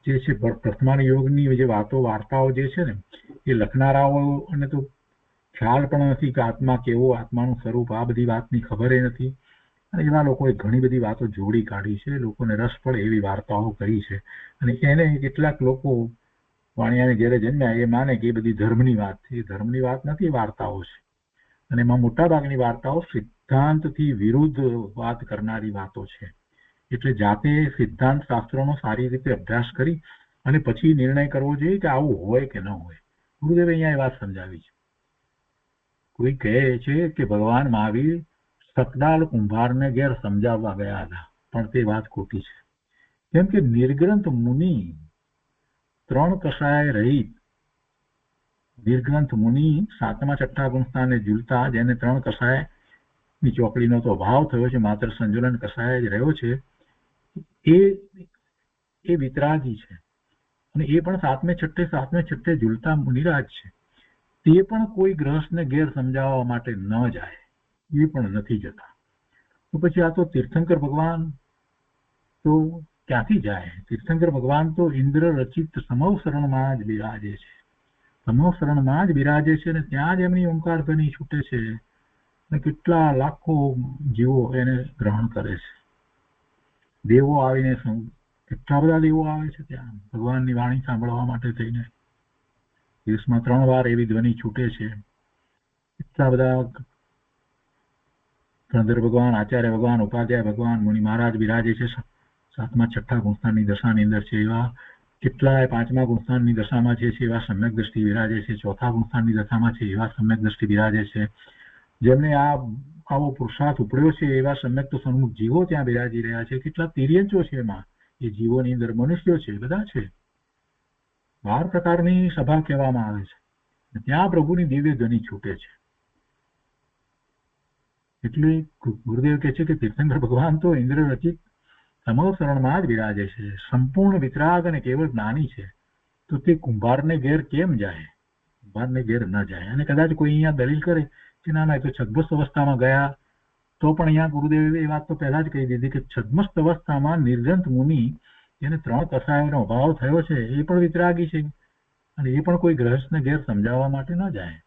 જે છે પ્રથમાન યોગની જે વાતો વાર્તાઓ જે છે ને એ લખનારાઓને તો ખ્યાલ પણ નથી કે આત્મા કેવો, આત્માનું સ્વરૂપ, આ બધી વાતની ખબર નથી. અને એવા લોકોએ ઘણી બધી વાતો જોડી કાઢી છે, લોકોને રસ પડે એવી વાર્તાઓ કરી છે. અને એને કેટલાક લોકો વાણિયાને ઘેરે જન્મ્યા એ માને કે એ બધી ધર્મની વાત છે. એ ધર્મની વાત નથી, વાર્તાઓ છે. અને એમાં મોટાભાગની વાર્તાઓ સિદ્ધાંતથી વિરુદ્ધ વાત કરનારી વાતો છે. એટલે જાતે સિદ્ધાંત શાસ્ત્રોનો સારી રીતે અભ્યાસ કરી અને પછી નિર્ણય કરવો જોઈએ કે આવું હોય કે ન હોય. ગુરુદેવે અહીંયા એ વાત સમજાવી છે. કોઈ કહે છે કે ભગવાન મહાવીર સકડાલ કુંભારને ઘેર સમજાવવા ગયા હતા, પણ તે વાત ખોટી છે. કેમ કે નિર્ગ્રંથ મુનિ 3 કષાય રહિત, નિર્ગ્રંથ મુનિ 7મા 6ઠા ગુણસ્થાને ઝૂલતા, જેને 3 કષાયની ચોકડીનો તો અભાવ થયો છે, માત્ર સંજોલન કષાય જ રહ્યો છે, એ વિતરાગી છે. અને એ પણ 7મે 6ઠે ઝૂલતા મુનિરાજ છે. તે પણ કોઈ ગ્રહસ્થને ઘેર સમજાવવા માટે ન જાય, એ પણ નથી જતા. તો પછી આ તો તીર્થંકર ભગવાન તો ક્યાંથી જાય? તીર્થંકર ભગવાન તો ઇન્દ્ર રચિત સમવસરણમાં જ બિરાજે છે, સમવસરણમાં જ બિરાજે છે, અને ત્યાં જ એમની ઓમકાર ધ્વનિ છૂટે છે અને કેટલા લાખો જીવો એને ગ્રહણ કરે છે. દેવો આવીને, કેટલા બધા દેવો આવે છે ત્યાં ભગવાનની વાણી સાંભળવા માટે થઈને. દિવસમાં 3 વાર એવી ધ્વનિ છૂટે છે. એટલા બધા ગણધર ભગવાન, આચાર્ય ભગવાન, ઉપાધ્યાય ભગવાન, મુનિ મહારાજ બિરાજે છે 7મા 6ઠા ગુણસ્થાનની દશાની અંદર છે. એવા કેટલાય 5મા ગુણસ્થાનની દશામાં છે એવા સમ્યક દ્રષ્ટિ બિરાજે છે. 4થા ગુણસ્થાનની દશામાં છે એવા સમ્યક દ્રષ્ટિ બિરાજે છે. જેમને આવો પુરુષાર્થ ઉપડ્યો છે એવા સમ્યક તો સન્મુખ જીવો ત્યાં બિરાજી રહ્યા છે. કેટલા તિર્યંચો છે એમાં, એ જીવોની અંદર મનુષ્યો છે, બધા છે. 12 પ્રકારની સભા કહેવામાં આવે છે. ત્યાં પ્રભુની દિવ્ય ધ્વનિ છૂટે છે. એટલે ગુરુદેવ કહે છે કે તીર્થંકર ભગવાન તો ઇન્દ્ર રચિત સમવસરણમાં જ બિરાજે છે, સંપૂર્ણ વિતરાગ અને કેવળ જ્ઞાની છે. તો તે કુંભારને ઘેર કેમ જાય? કુંભારને ઘેર ન જાય. અને કદાચ કોઈ અહીંયા દલીલ કરે કે ના ના, એ તો છદ્મસ્ત અવસ્થામાં ગયા, તો પણ અહીંયા ગુરુદેવે એ વાત તો પહેલા જ કહી દીધી કે છદ્મસ્ત અવસ્થામાં નિર્ગ્રંથ મુનિ, એને 3 કષાયનો અભાવ થયો છે, એ પણ વિતરાગી છે અને એ પણ કોઈ ગ્રહસ્થને ઘેર સમજાવવા માટે ન જાય.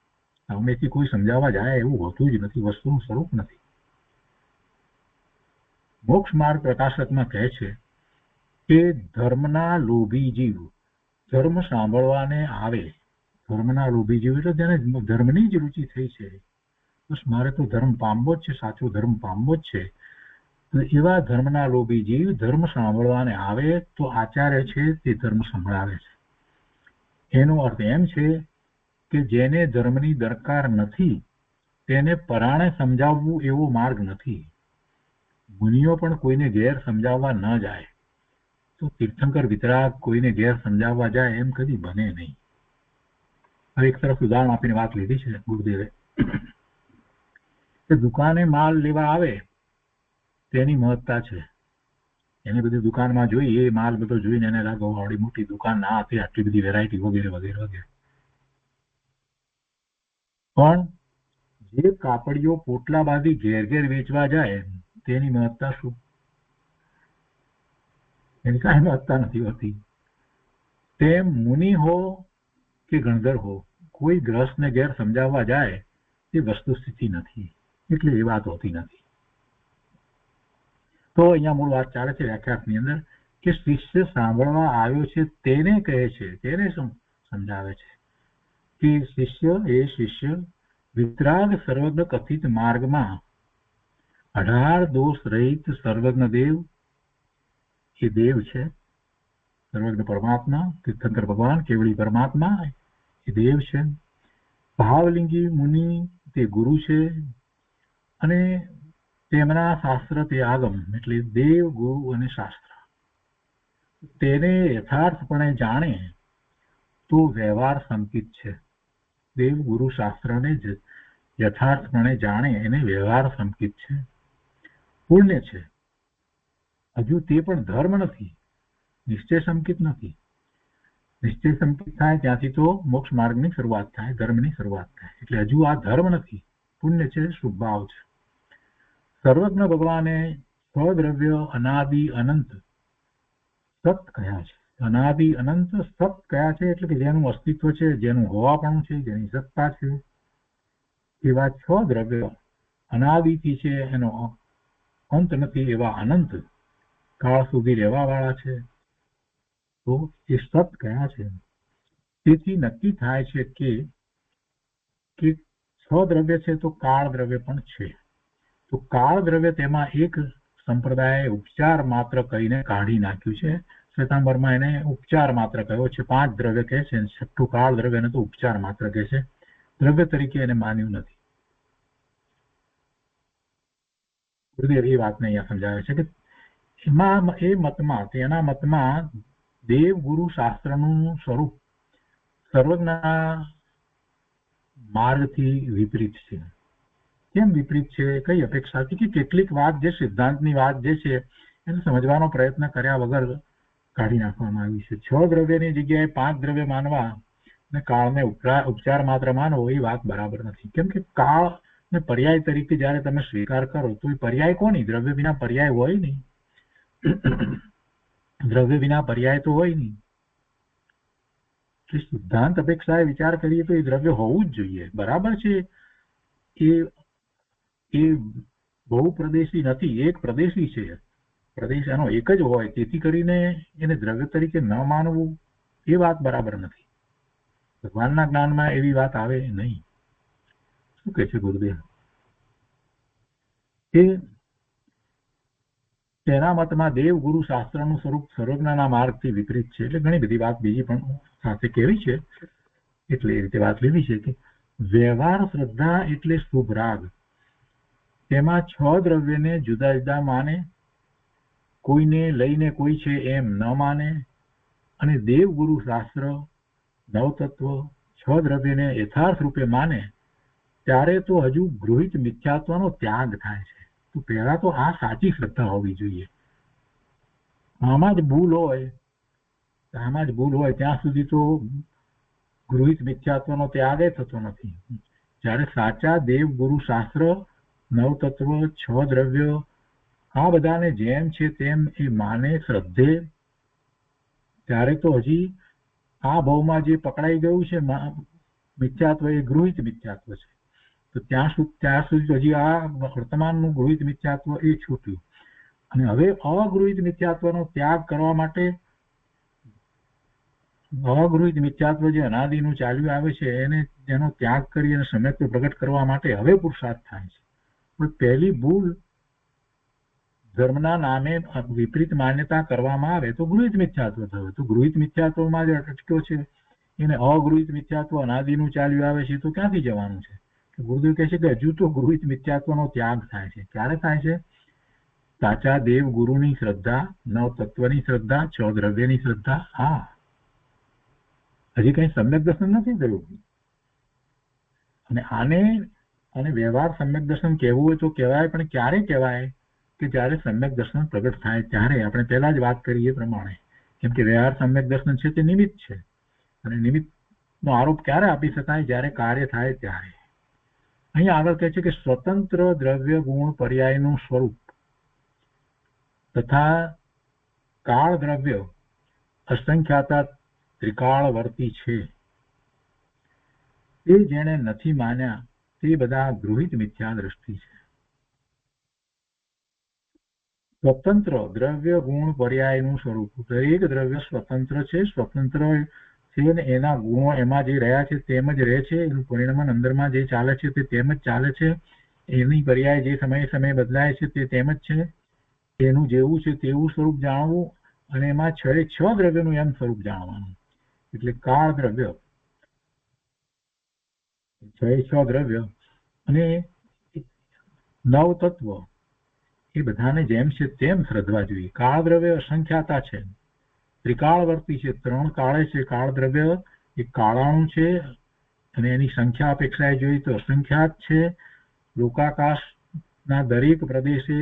સામેથી કોઈ સમજાવવા જાય એવું હોતું જ નથી, વસ્તુનું સ્વરૂપ નથી. મોક્ષ માર્ગ પ્રકાશકમાં કહે છે કે ધર્મના લોભી જીવ ધર્મ સાંભળવાને આવે. ધર્મના લોભી જીવ એટલે જેને ધર્મની જ રુચિ થઈ છે, બસ મારે તો ધર્મ પામવો જ છે, સાચો ધર્મ પામવો જ છે. તો એવા ધર્મના લોભી જીવ ધર્મ સાંભળવાને આવે તો આચાર્ય છે તે ધર્મ સંભળાવે છે. એનો અર્થ એમ છે કે જેને ધર્મની દરકાર નથી તેને પરાણે સમજાવવું એવો માર્ગ નથી. મુનિઓ પણ કોઈને ઘેર સમજાવવા ન જાય. તો તીર્થંકર વિતરાગ કોઈને ઘેર સમજાવવા જાય એમ કદી બને નહીં. હવે એક તરફ ઉદાહરણ આપીને વાત લીધી છે ગુરુદેવે કે દુકાને માલ લેવા આવે તેની મહત્તા છે, એને બધી દુકાનમાં જોઈ, એ માલ બધો જોઈને એને લાગે આવડી મોટી દુકાન, આ હતી આટલી બધી વેરાયટી વગેરે વગેરે વગેરે. પણ જે કાપડીઓ પોટલા બાંધી ઘેર ઘેર વેચવા જાય તેની મહત્તા શું? એની કાંઈ મહત્તા નથી હોતી. તેમ મુનિ હો કે ગણધર હો, કોઈ ગ્રહસ્થને ઘેર સમજાવવા જાય તે વસ્તુસ્થિતિ નથી, એટલે એ વાત હોતી નથી. તો અહીંયા મૂળ વાત ચાલે છે વ્યાખ્યાની અંદર કે શિષ્ય સાંભળવા આવ્યો છે તેને કહે છે, તેને સમજાવે છે કે શિષ્ય વિતરાગ સર્વજ્ઞ કથિત માર્ગમાં 18 દોષ રહિત સર્વજ્ઞ દેવ, એ દેવ છે, સર્વજ્ઞ પરમાત્મા, તીર્થંકર ભગવાન કેવળી પરમાત્મા એ દેવ છે, ભાવલિંગી મુનિ તે ગુરુ છે, અને તેમના શાસ્ત્ર તે આગમ, એટલે દેવ, ગુરુ અને શાસ્ત્ર. તેને યથાર્થપણે જાણે તો વ્યવહાર સંકિત છે. દેવ, ગુરુ, શાસ્ત્રને જ યથાર્થપણે જાણે એને વ્યવહાર સંકિત છે, પુણ્ય છે. હજુ તે પણ ધર્મ નથી, નિશ્ચય સંકિત નથી. નિશ્ચય સંકિત થાય ત્યાંથી તો મોક્ષ માર્ગની શરૂઆત થાય, ધર્મની શરૂઆત થાય. એટલે હજુ આ ધર્મ નથી, પુણ્ય છે, શુભ ભાવ છે. સર્વજ્ઞ ભગવાને સ્વદ્રવ્ય અનાદિ અનંત સત કયા છે. અનાદિ અનંત સત કયા છે, એટલે કે જેનું અસ્તિત્વ છે, જેનું હોવાપણું છે, જેની સત્તા છે, એવા 6 દ્રવ્ય અનાદિથી છે, એનો અંત નથી, એવા અનંત કાળ સુધી રહેવા વાળા છે. તો એ સત કયા છે? તેથી નક્કી થાય છે કે 6 દ્રવ્ય છે તો કાળ દ્રવ્ય પણ છે. તો કાળ દ્રવ્ય તેમાં એક સંપ્રદાય ઉપચાર માત્ર કહીને કાઢી નાખ્યું છે. શ્વેતાંબરમાં એને ઉપચાર માત્ર કહ્યો છે. 5 દ્રવ્ય કહે છે, 6ઠું કાળ દ્રવ્યને તો ઉપચાર માત્ર કહે છે, દ્રવ્ય તરીકે એને માન્યું નથી. ગુરુદેવ એ વાતને અહીંયા સમજાવે છે કે એમાં એ મતમાં, તેના મતમાં દેવ, ગુરુ, શાસ્ત્રનું સ્વરૂપ સર્વજ્ઞના માર્ગથી વિપરીત છે. કેમ વિપરીત છે? કઈ અપેક્ષાથી? કે કેટલીક વાત જે સિદ્ધાંતની વાત જે છે એને સમજવાનો પ્રયત્ન કર્યા વગર કાઢી નાખવામાં આવી છે. 6 દ્રવ્યની જગ્યાએ 5 દ્રવ્ય માનવા અને કાળને ઉપચાર માત્ર માનવો એ વાત બરાબર નથી. કેમ કે કાળ ને પર્યાય તરીકે જયારે તમે સ્વીકાર કરો તો એ પર્યાય કોની? દ્રવ્ય વિના પર્યાય હોય નહીં. દ્રવ્ય વિના પર્યાય તો હોય નહીં. સિદ્ધાંત અપેક્ષાએ વિચાર કરીએ તો એ દ્રવ્ય હોવું જ જોઈએ. બરાબર છે, એ બહુ પ્રદેશી નથી, એક પ્રદેશી છે. પ્રદેશ એનો એક જ હોય, તેથી કરીને એને દ્રવ્ય તરીકે ન માનવું એ વાત બરાબર નથી. ભગવાનના જ્ઞાનમાં એવી વાત આવે નહીં. શું કહે છે ગુરુદેવ? કે તેના મતમાં દેવ, ગુરુ, શાસ્ત્રનું સ્વરૂપ સર્વજ્ઞના માર્ગથી વિપરીત છે. એટલે ઘણી બધી વાત બીજી પણ સાથે કહેવી છે, એટલે એ રીતે વાત લેવી છે કે વ્યવહાર શ્રદ્ધા એટલે શુભ રાગ. તેમાં 6 દ્રવ્યને જુદા જુદા માને, કોઈને લઈને કોઈ છે એમ ન માને, અને દેવ, ગુરુ, શાસ્ત્ર, નવતત્વ 6 દ્રવ્યને યથાર્થ રૂપે માને, ત્યારે તો હજુ ગૃહિત મિથ્યાત્વનો ત્યાગ થાય છે. તો પહેલા તો આ સાચી શ્રદ્ધા હોવી જોઈએ. આમાં જ ભૂલ હોય ત્યાં સુધી તો ગૃહિત મિથ્યાત્વનો ત્યાગ થતો નથી. જ્યારે સાચા દેવ, ગુરુ, શાસ્ત્ર, નવતત્વ, 6 દ્રવ્યો આ બધાને જેમ છે તેમ એ માને શ્રદ્ધે, ત્યારે તો હજી આ ભાવમાં જે પકડાઈ ગયું છે મિથ્યાત્વ, એ ગૃહિત મિથ્યાત્વ છે. તો ત્યાં સુધી હજી આ વર્તમાનનું ગૃહિત મિથ્યાત્વ એ છૂટ્યું. અને હવે અગૃહિત મિથ્યાત્વનો ત્યાગ કરવા માટે, અગૃહિત મિથ્યાત્વ જે અનાદિનું ચાલ્યું આવે છે એનો ત્યાગ કરી અને સમ્યક્ત્વ પ્રગટ કરવા માટે હવે પુરુષાર્થ થાય છે. પણ પહેલી ભૂલ ધર્મના નામે વિપરીત માન્યતા કરવામાં આવે તો ગૃહિત મિથ્યાત્વ થયું. તો ગૃહિત મિથ્યાત્વમાં જે અટક્યો છે એને અગૃહિત મિથ્યાત્વ અનાદિનું ચાલ્યું આવે છે, તો ક્યાંથી જવાનું છે? ગુરુદેવ કહે છે કે હજુ તો ગૃહિત મિથ્યાત્વનો ત્યાગ થાય છે. ક્યારે થાય છે? સાચા દેવ, ગુરુની શ્રદ્ધા, નવ તત્વની શ્રદ્ધા, 6 દ્રવ્યની શ્રદ્ધા. હા, હજી કઈ સમ્યક દર્શન નથી થયું. અને આને વ્યવહાર સમ્યક દર્શન કહેવું હોય તો કહેવાય, પણ ક્યારે કહેવાય? કે જ્યારે સમ્યક દર્શન પ્રગટ થાય ત્યારે આપણે પહેલા જ વાત કરી એ પ્રમાણે, કેમ કે વ્યવહાર સમ્યક દર્શન છે તે નિમિત્ત છે, અને નિમિત્તનો આરોપ ક્યારે આપી શકાય? જ્યારે કાર્ય થાય ત્યારે. અહીંયા આગળ કહે છે કે સ્વતંત્ર દ્રવ્ય ગુણ પર્યાયનું સ્વરૂપ તથા કાળ દ્રવ્ય અસંખ્યાતા ત્રિકાળવર્તી છે, તે જેણે નથી માન્યા તે બધા ગૃહિત મિથ્યા દ્રષ્ટિ છે. સ્વતંત્ર દ્રવ્ય ગુણ પર્યાયનું સ્વરૂપ, દરેક દ્રવ્ય સ્વતંત્ર છે, સ્વતંત્ર છે ને એના ગુણો એમાં જે રહ્યા છે તેમ જ રહે છે, એનું પરિણામ અંદરમાં જે ચાલે છે તે તેમ જ ચાલે છે, એની પર્યાય જે સમયે સમયે બદલાય છે તે તેમ જ છે, એનું જેવું છે તેવું સ્વરૂપ જાણવું, અને એમાં 6 દ્રવ્યનું એમ સ્વરૂપ જાણવાનું. એટલે કાળ દ્રવ્ય, 6 દ્રવ્ય અને 9 તત્વ એ બધાને જેમ છે તેમ શ્રદ્ધવા જોઈએ. કાળ દ્રવ્ય અસંખ્યાતા છે, ત્રિકાળવર્તી છે, 3 કાળે છે. કાળ દ્રવ્ય એક કાળાણું છે અને એની સંખ્યા અપેક્ષાએ જોઈએ તો અસંખ્યાત છે. લોકાકાશના દરેક પ્રદેશે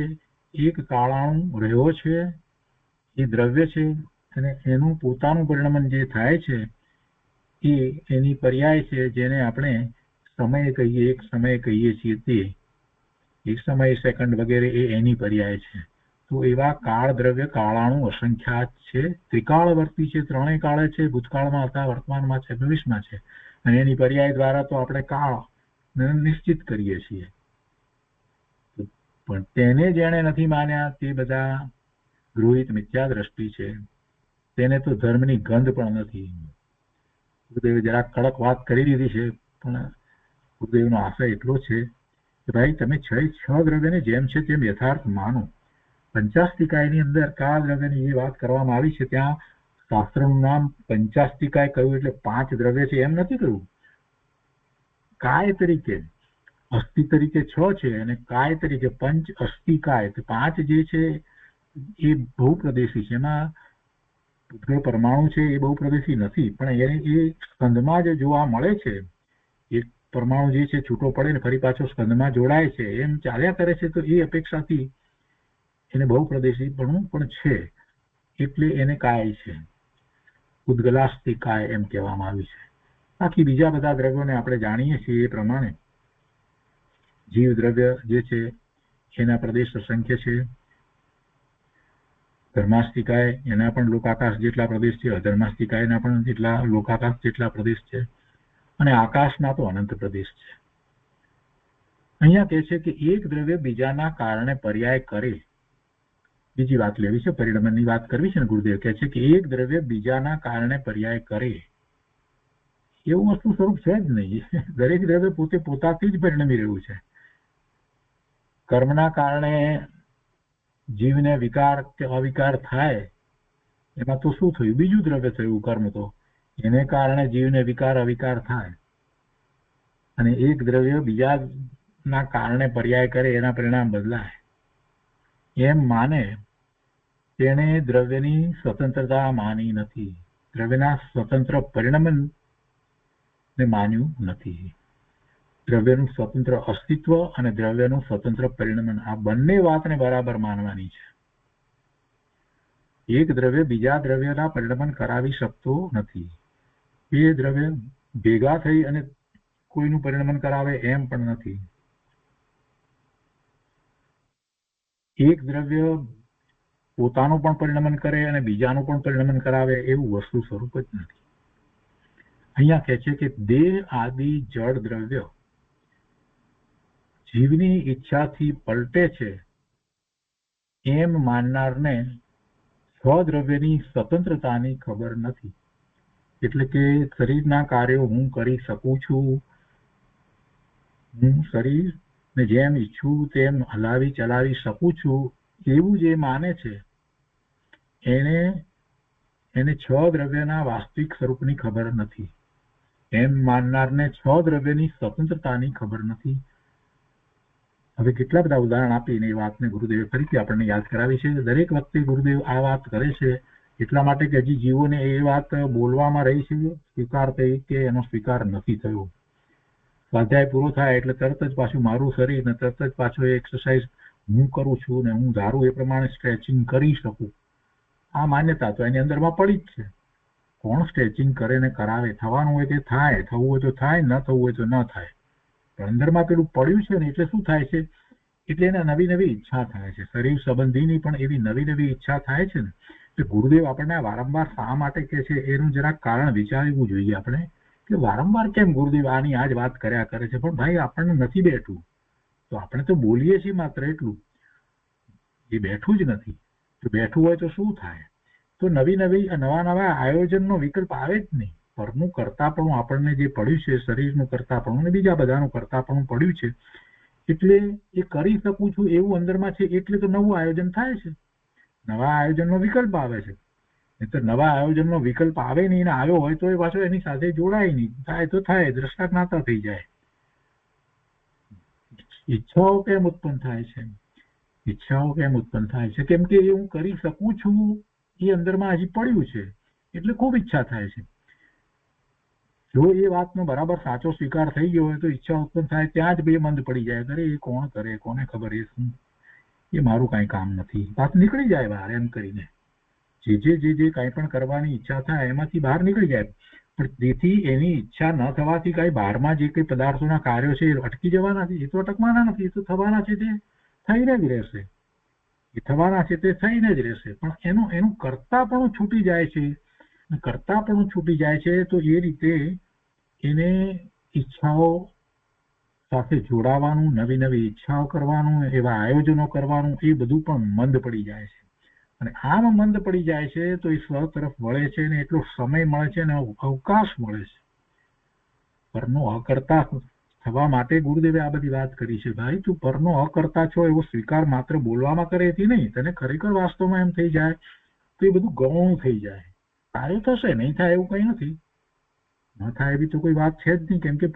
એક કાળાણું રહ્યો છે, એ દ્રવ્ય છે, અને એનું પોતાનું પરિણમન જે થાય છે એ એની પર્યાય છે, જેને આપણે સમય કહીએ, એક સમય કહીએ છીએ, તે એક સમય, સેકન્ડ વગેરે એ એની પર્યાય છે. તો એવા કાળ દ્રવ્ય કાળાણું અસંખ્યાત છે, ત્રિકાળવર્તી છે, 3 કાળે છે, ભૂતકાળમાં હતા, વર્તમાનમાં છે, ભવિષ્યમાં છે, અને એની પર્યાય દ્વારા તો આપણે કાળ નિશ્ચિત કરીએ છીએ. પણ તેને જેણે નથી માન્યા તે બધા ગૃહિત મિથ્યા દ્રષ્ટિ છે, તેને તો ધર્મની ગંધ પણ નથી. ગુરુદેવે જરા કડક વાત કરી દીધી છે, પણ ગુરુદેવનો આશય એટલો છે કે ભાઈ તમે 6 દ્રવ્યને જેમ છે તેમ યથાર્થ માનો. પંચાસ્તિકાયની અંદર કાળ દ્રવ્યની જે વાત કરવામાં આવી છે, ત્યાં શાસ્ત્રનું નામ પંચાસ્તિકાય કહ્યું એટલે 5 દ્રવ્ય છે એમ નથી કહ્યું. કાય તરીકે, અસ્થિ તરીકે 6 છે, અને કાય તરીકે પંચ અસ્થિકાય, 5 જે છે એ બહુપ્રદેશી છે. એમાં પરમાણુ છે એ બહુપ્રદેશી નથી, પણ એ સ્કંદમાં જે જોવા મળે છે, એક પરમાણુ જે છે છૂટો પડે ને ફરી પાછો સ્કંદમાં જોડાય છે, એમ ચાલ્યા કરે છે, તો એ અપેક્ષાથી એને બહુપ્રદેશીપણું પણ છે, એટલે એને કાય છે, ઉદ્ગલાસ્તી કાય એમ કહેવામાં આવ્યું છે. બાકી બીજા બધા દ્રવ્યોને આપણે જાણીએ છીએ એ પ્રમાણે જીવ દ્રવ્ય જે છે એના પ્રદેશ અસંખ્ય છે. ધર્માસ્તિકાય એના પણ લોકાકાશ જેટલા પ્રદેશ છે, અધર્માસ્તિકાયના પણ જેટલા લોકાકાશ જેટલા પ્રદેશ છે, અને આકાશના તો અનંત પ્રદેશ છે. અહીંયા કહે છે કે એક દ્રવ્ય બીજાના કારણે પર્યાય કરે. બીજી વાત લેવી છે, પરિણમનની વાત કરવી છે ને. ગુરુદેવ કહે છે કે એક દ્રવ્ય બીજાના કારણે પર્યાય કરે, એવું વસ્તુ સ્વરૂપ છે જ નહીં. દરેક દ્રવ્ય પોતે પોતાથી જ પરિણમી રહ્યું છે. કર્મના કારણે જીવને વિકાર કે અવિકાર થાય, એમાં તો શું થયું? બીજું દ્રવ્ય થયું કર્મ. તો એને કારણે જીવને વિકાર અવિકાર થાય, અને એક દ્રવ્ય બીજાના કારણે પર્યાય કરે, એના પરિણામ બદલાય એમ માને તેને દ્રવ્યની સ્વતંત્રતા માની નથી, દ્રવ્યના સ્વતંત્ર પરિણમન ને માન્યું નથી. દ્રવ્યનું સ્વતંત્ર અસ્તિત્વ અને દ્રવ્યનું સ્વતંત્ર પરિણમન, આ બંને વાતને બરાબર માનવાની છે. એક દ્રવ્ય બીજા દ્રવ્યના પરિણમન કરાવી શકતો નથી. એ દ્રવ્ય ભેગા થઈ અને કોઈનું પરિણમન કરાવે એમ પણ નથી. એક દ્રવ્ય પોતાનું પણ પરિણમન કરે અને બીજાનું પણ પરિણમન કરાવે એવું વસ્તુ સ્વરૂપ જ નથી. અહીંયા કહે છે કે દેહ આદિ જળ દ્રવ્ય જીવની ઈચ્છાથી પલટે છે એમ માનનારને સ્વદ્રવ્યની સ્વતંત્રતાની ખબર નથી. એટલે કે શરીરના કાર્યો હું કરી શકું છું, હું શરીરને જેમ ઈચ્છું તેમ હલાવી ચલાવી શકું છું, એવું જે માને છે એને 6 દ્રવ્યના વાસ્તવિક સ્વરૂપની ખબર નથી. એમ માનનારને 6 દ્રવ્યની સ્વતંત્રતાની ખબર નથી. હવે કેટલા બધા ઉદાહરણ આપીને એ વાતને ગુરુદેવે ફરીથી આપણને યાદ કરાવી છે. દરેક વખતે ગુરુદેવ આ વાત કરે છે એટલા માટે કે હજી જીવોને એ વાત બોલવામાં રહી છે, સ્વીકાર થઈ કે એનો સ્વીકાર નથી થયો. સ્વાધ્યાય પૂરો થાય એટલે તરત જ પાછું મારું શરીર ને તરત જ પાછો એક્સરસાઇઝ હું કરું છું ને હું ધારું એ પ્રમાણે સ્ટ્રેચિંગ કરી શકું, આ માન્યતા તો એની અંદરમાં પડી જ છે. કોણ સ્ટ્રેચિંગ કરે ને કરાવે, થવાનું હોય તે થાય, થવું હોય તો થાય, ન થવું હોય તો ન થાય. પણ અંદરમાં પેલું પડ્યું છે ને એટલે શું થાય છે, એટલે એને નવી નવી ઈચ્છા થાય છે. શરીર સંબંધીની પણ એવી નવી નવી ઈચ્છા થાય છે ને. એટલે ગુરુદેવ આપણને વારંવાર શા માટે કહે છે એનું જરાક કારણ વિચારવું જોઈએ આપણે, કે વારંવાર કેમ ગુરુદેવ આની આ જ વાત કર્યા કરે છે. પણ ભાઈ આપણને નથી બેઠું, તો આપણે તો બોલીએ છીએ માત્ર એટલું, એ બેઠું જ નથી. તો બેઠું હોય તો શું થાય, તો નવી નવી નવા નવા આયોજનનો વિકલ્પ આવે જ નહીં. પરનું કરતાપણું આપણને જે પડ્યું છે, શરીરનું કરતાપણું ને બીજા બધાનું કરતાપણું પડ્યું છે, એટલે એ કરી શકું છું એવું અંદરમાં છે, એટલે તો નવું આયોજન થાય છે, નવા આયોજનનો વિકલ્પ આવે છે. તો નવા આયોજનનો વિકલ્પ આવે નહીં, ને આવ્યો હોય તો એ પાછો એની સાથે જોડાય નહીં, થાય તો થાય, દ્રષ્ટાજ્ઞાતા થઈ જાય. ઈચ્છાઓ કેમ ઉત્પન્ન થાય છે, ઈચ્છાઓ કેમ ઉત્પન્ન થાય છે, કેમ કે હું કરી શકું છું એ અંદરમાં હજી પડ્યું છે, એટલે ખૂબ ઈચ્છા થાય છે. જો એ વાતનો બરાબર સાચો સ્વીકાર થઈ ગયો હોય તો ઈચ્છા ઉત્પન્ન થાય ત્યાં જ બે મંદ પડી જાય, અરે એ કોણ કરે, કોને ખબર, એ શું, એ મારું કાંઈ કામ નથી, વાત નીકળી જાય બહાર. એમ કરીને જે કાંઈ પણ કરવાની ઈચ્છા થાય એમાંથી બહાર નીકળી જાય. પણ તેથી એની ઈચ્છા ન થવાથી કાંઈ બહારમાં જે કંઈ પદાર્થોના કાર્યો છે એ અટકી જવાના નથી, એ તો અટકવાના નથી, એ તો થવાના છે, તે થઈને જ રહેશે, એ થવાના છે તે થઈને જ રહેશે. પણ એનું કરતાપણું છૂટી જાય છે, કરતાપણું છૂટી જાય છે તો એ રીતે એને ઈચ્છાઓ સાથે જોડાવાનું, નવી નવી ઈચ્છાઓ કરવાનું, એવા આયોજનો કરવાનું, એ બધું પણ મંદ પડી જાય છે. અને આમ મંદ પડી જાય છે તો એ સ્વ તરફ વળે છે ને એટલો સમય મળે છે ને અવકાશ મળે છે. પરનો અકર્તા થવા માટે ગુરુદેવે આ બધી વાત કરી છે. ભાઈ તું પરનો અકર્તા છો એવો સ્વીકાર માત્ર બોલવામાં કરે એથી નહીં, તને ખરેખર વાસ્તવમાં એમ થઈ જાય તો એ બધું ગૌણ થઈ જાય. કાર્ય થશે, નહીં થાય એવું કઈ નથી, ન થાય એવી તો કોઈ વાત છે જ નહીં. કેમ કે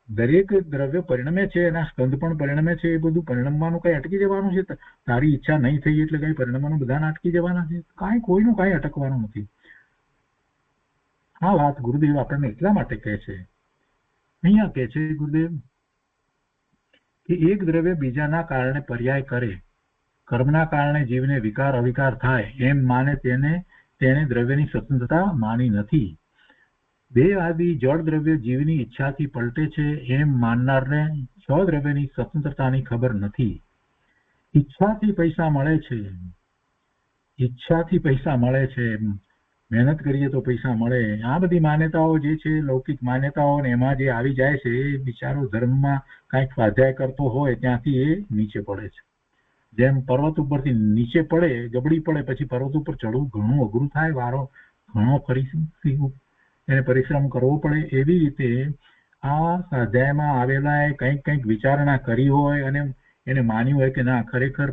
દરેક દ્રવ્ય પરિણમે છે, એના સ્કંદ પણ પરિણમે છે, એ બધું પરિણમવાનું કઈ અટકી જવાનું છે? તારી ઈચ્છા નહીં થઈ એટલે કઈ પરિણમવાનું બધાને અટકી જવાના છે? કાંઈ કોઈનું કાંઈ અટકવાનું નથી. આ વાત ગુરુદેવ આપણને એટલા માટે કહે છે, અહીંયા કહે છે ગુરુદેવ કે એક દ્રવ્ય બીજાના કારણે પર્યાય કરે, કર્મના કારણે જીવને વિકાર અવિકાર થાય એમ માને તેને દ્રવ્યની સ્વતંત્રતા માની નથી. દેહ આદિ જળ દ્રવ્ય જીવની ઈચ્છાથી પલટે છે એમ માનનારને છ દ્રવ્યની સ્વતંત્રતાની ખબર નથી. ઈચ્છાથી પૈસા મળે છે, ઈચ્છાથી પૈસા મળે છે, મહેનત કરીએ તો પૈસા મળે, આ બધી માન્યતાઓ જે છે, લૌકિક માન્યતાઓ, ને એમાં જે આવી જાય છે એ બિચારો ધર્મમાં કાંઈક સ્વાધ્યાય કરતો હોય ત્યાંથી એ નીચે પડે છે. જેમ પર્વત ઉપરથી નીચે પડે, ગબડી પડે, પછી પર્વત ઉપર ચડવું ઘણું અઘરું થાય, વારો ઘણો એને પરિશ્રમ કરવો પડે. એવી રીતે આ સ્વાધ્યાયમાં આવેલા કંઈક વિચારણા કરી હોય અને એને માન્યું હોય કે ના ખરેખર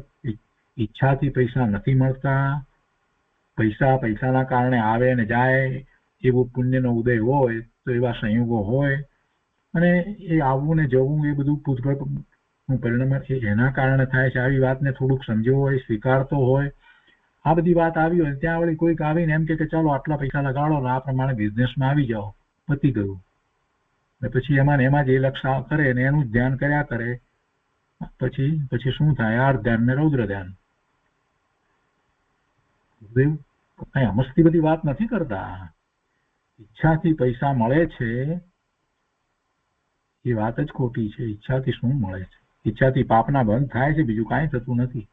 ઈચ્છાથી પૈસા નથી મળતા, પૈસાના કારણે આવે ને જાય, એવું પુણ્યનો ઉદય હોય તો એવા સંયોગો હોય, અને એ આવવું ને જવું એ બધું પૂતગળનું પરિણામ એના કારણે થાય છે. આવી વાતને થોડુંક સમજ્યો હોય, સ્વીકારતો હોય, આ બધી વાત આવી હોય, ત્યાં વળી કોઈક આવીને એમ કે ચાલો આટલા પૈસા લગાડો, આ પ્રમાણે બિઝનેસમાં આવી જાઓ, પતી ગયું. ને પછી એમાં જે લક્ષ્ય કરે ને એનું ધ્યાન કર્યા કરે, પછી શું થાય? આર ધ્યાન ને રૌદ્ર ધ્યાન. કઈ અમસ્તી બધી વાત નથી કરતા. ઈચ્છાથી પૈસા મળે છે એ વાત જ ખોટી છે. ઈચ્છાથી શું મળે છે? ઈચ્છાથી પાપના બંધ થાય છે, બીજું કાંઈ થતું નથી.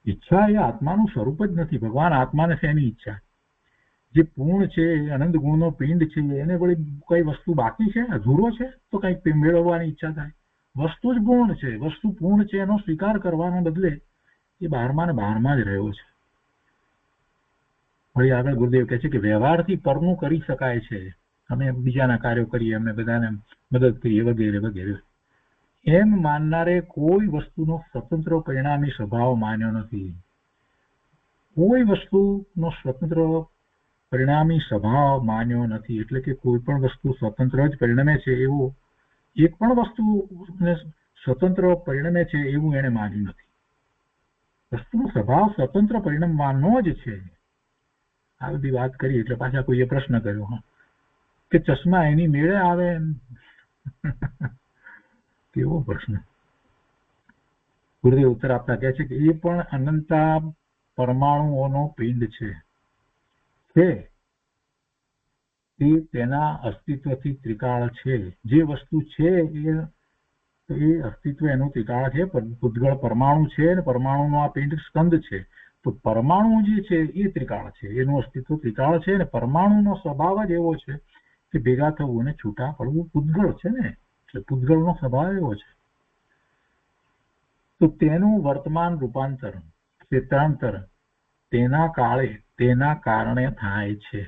ઈચ્છા એ આત્માનું સ્વરૂપ જ નથી. ભગવાન આત્માને છે એની ઈચ્છા. જે પૂર્ણ છે, અનંત ગુણનો પિંડ છે, એને વળી કઈ વસ્તુ બાકી છે, અધૂરો છે તો કઈક મેળવવાની ઈચ્છા થાય? વસ્તુ જ પૂર્ણ છે, વસ્તુ પૂર્ણ છે એનો સ્વીકાર કરવાને બદલે એ બહારમાં ને બહારમાં જ રહ્યો છે. વળી આગળ ગુરુદેવ કહે છે કે વ્યવહારથી પરનું કરી શકાય છે, અમે બીજાના કાર્યો કરીએ, અમે બધાને મદદ કરીએ, વગેરે વગેરે, એમ માનનારે કોઈ વસ્તુનો સ્વતંત્ર પરિણામી સ્વભાવ માન્યો નથી. કોઈ વસ્તુનો સ્વતંત્ર પરિણામી સ્વભાવ માન્યો નથી. એટલે કે કોઈ પણ વસ્તુ સ્વતંત્ર જ પરિણમે છે એવું, એક પણ વસ્તુ સ્વતંત્ર પરિણમે છે એવું એને માન્યું નથી. વસ્તુનો સ્વભાવ સ્વતંત્ર પરિણમવાનો જ છે. આ બધી વાત કરી એટલે પાછા કોઈએ પ્રશ્ન કર્યો કે ચશ્મા એની મેળે આવે? કેવો પ્રશ્ન! ગુરુદેવ ઉત્તર આપતા કહે છે કે એ પણ અનંતા પરમાણુઓનો પિંડ છે તે તેના અસ્તિત્વથી ત્રિકાળ છે. જે વસ્તુ છે એ અસ્તિત્વ એનું ત્રિકાળ છે. પૂતગળ પરમાણુ છે અને પરમાણુનો આ પિંડ સ્કંદ છે. તો પરમાણુ જે છે એ ત્રિકાળ છે, એનું અસ્તિત્વ ત્રિકાળ છે અને પરમાણુનો સ્વભાવ જ એવો છે કે ભેગા થવું અને છૂટા પડવું. પૂતગળ છે ને, એટલે પૂતગળનો સ્વભાવ એવો છે. તો તેનું વર્તમાન રૂપાંતર, ક્ષેત્રાંતર તેના કારણે થાય છે.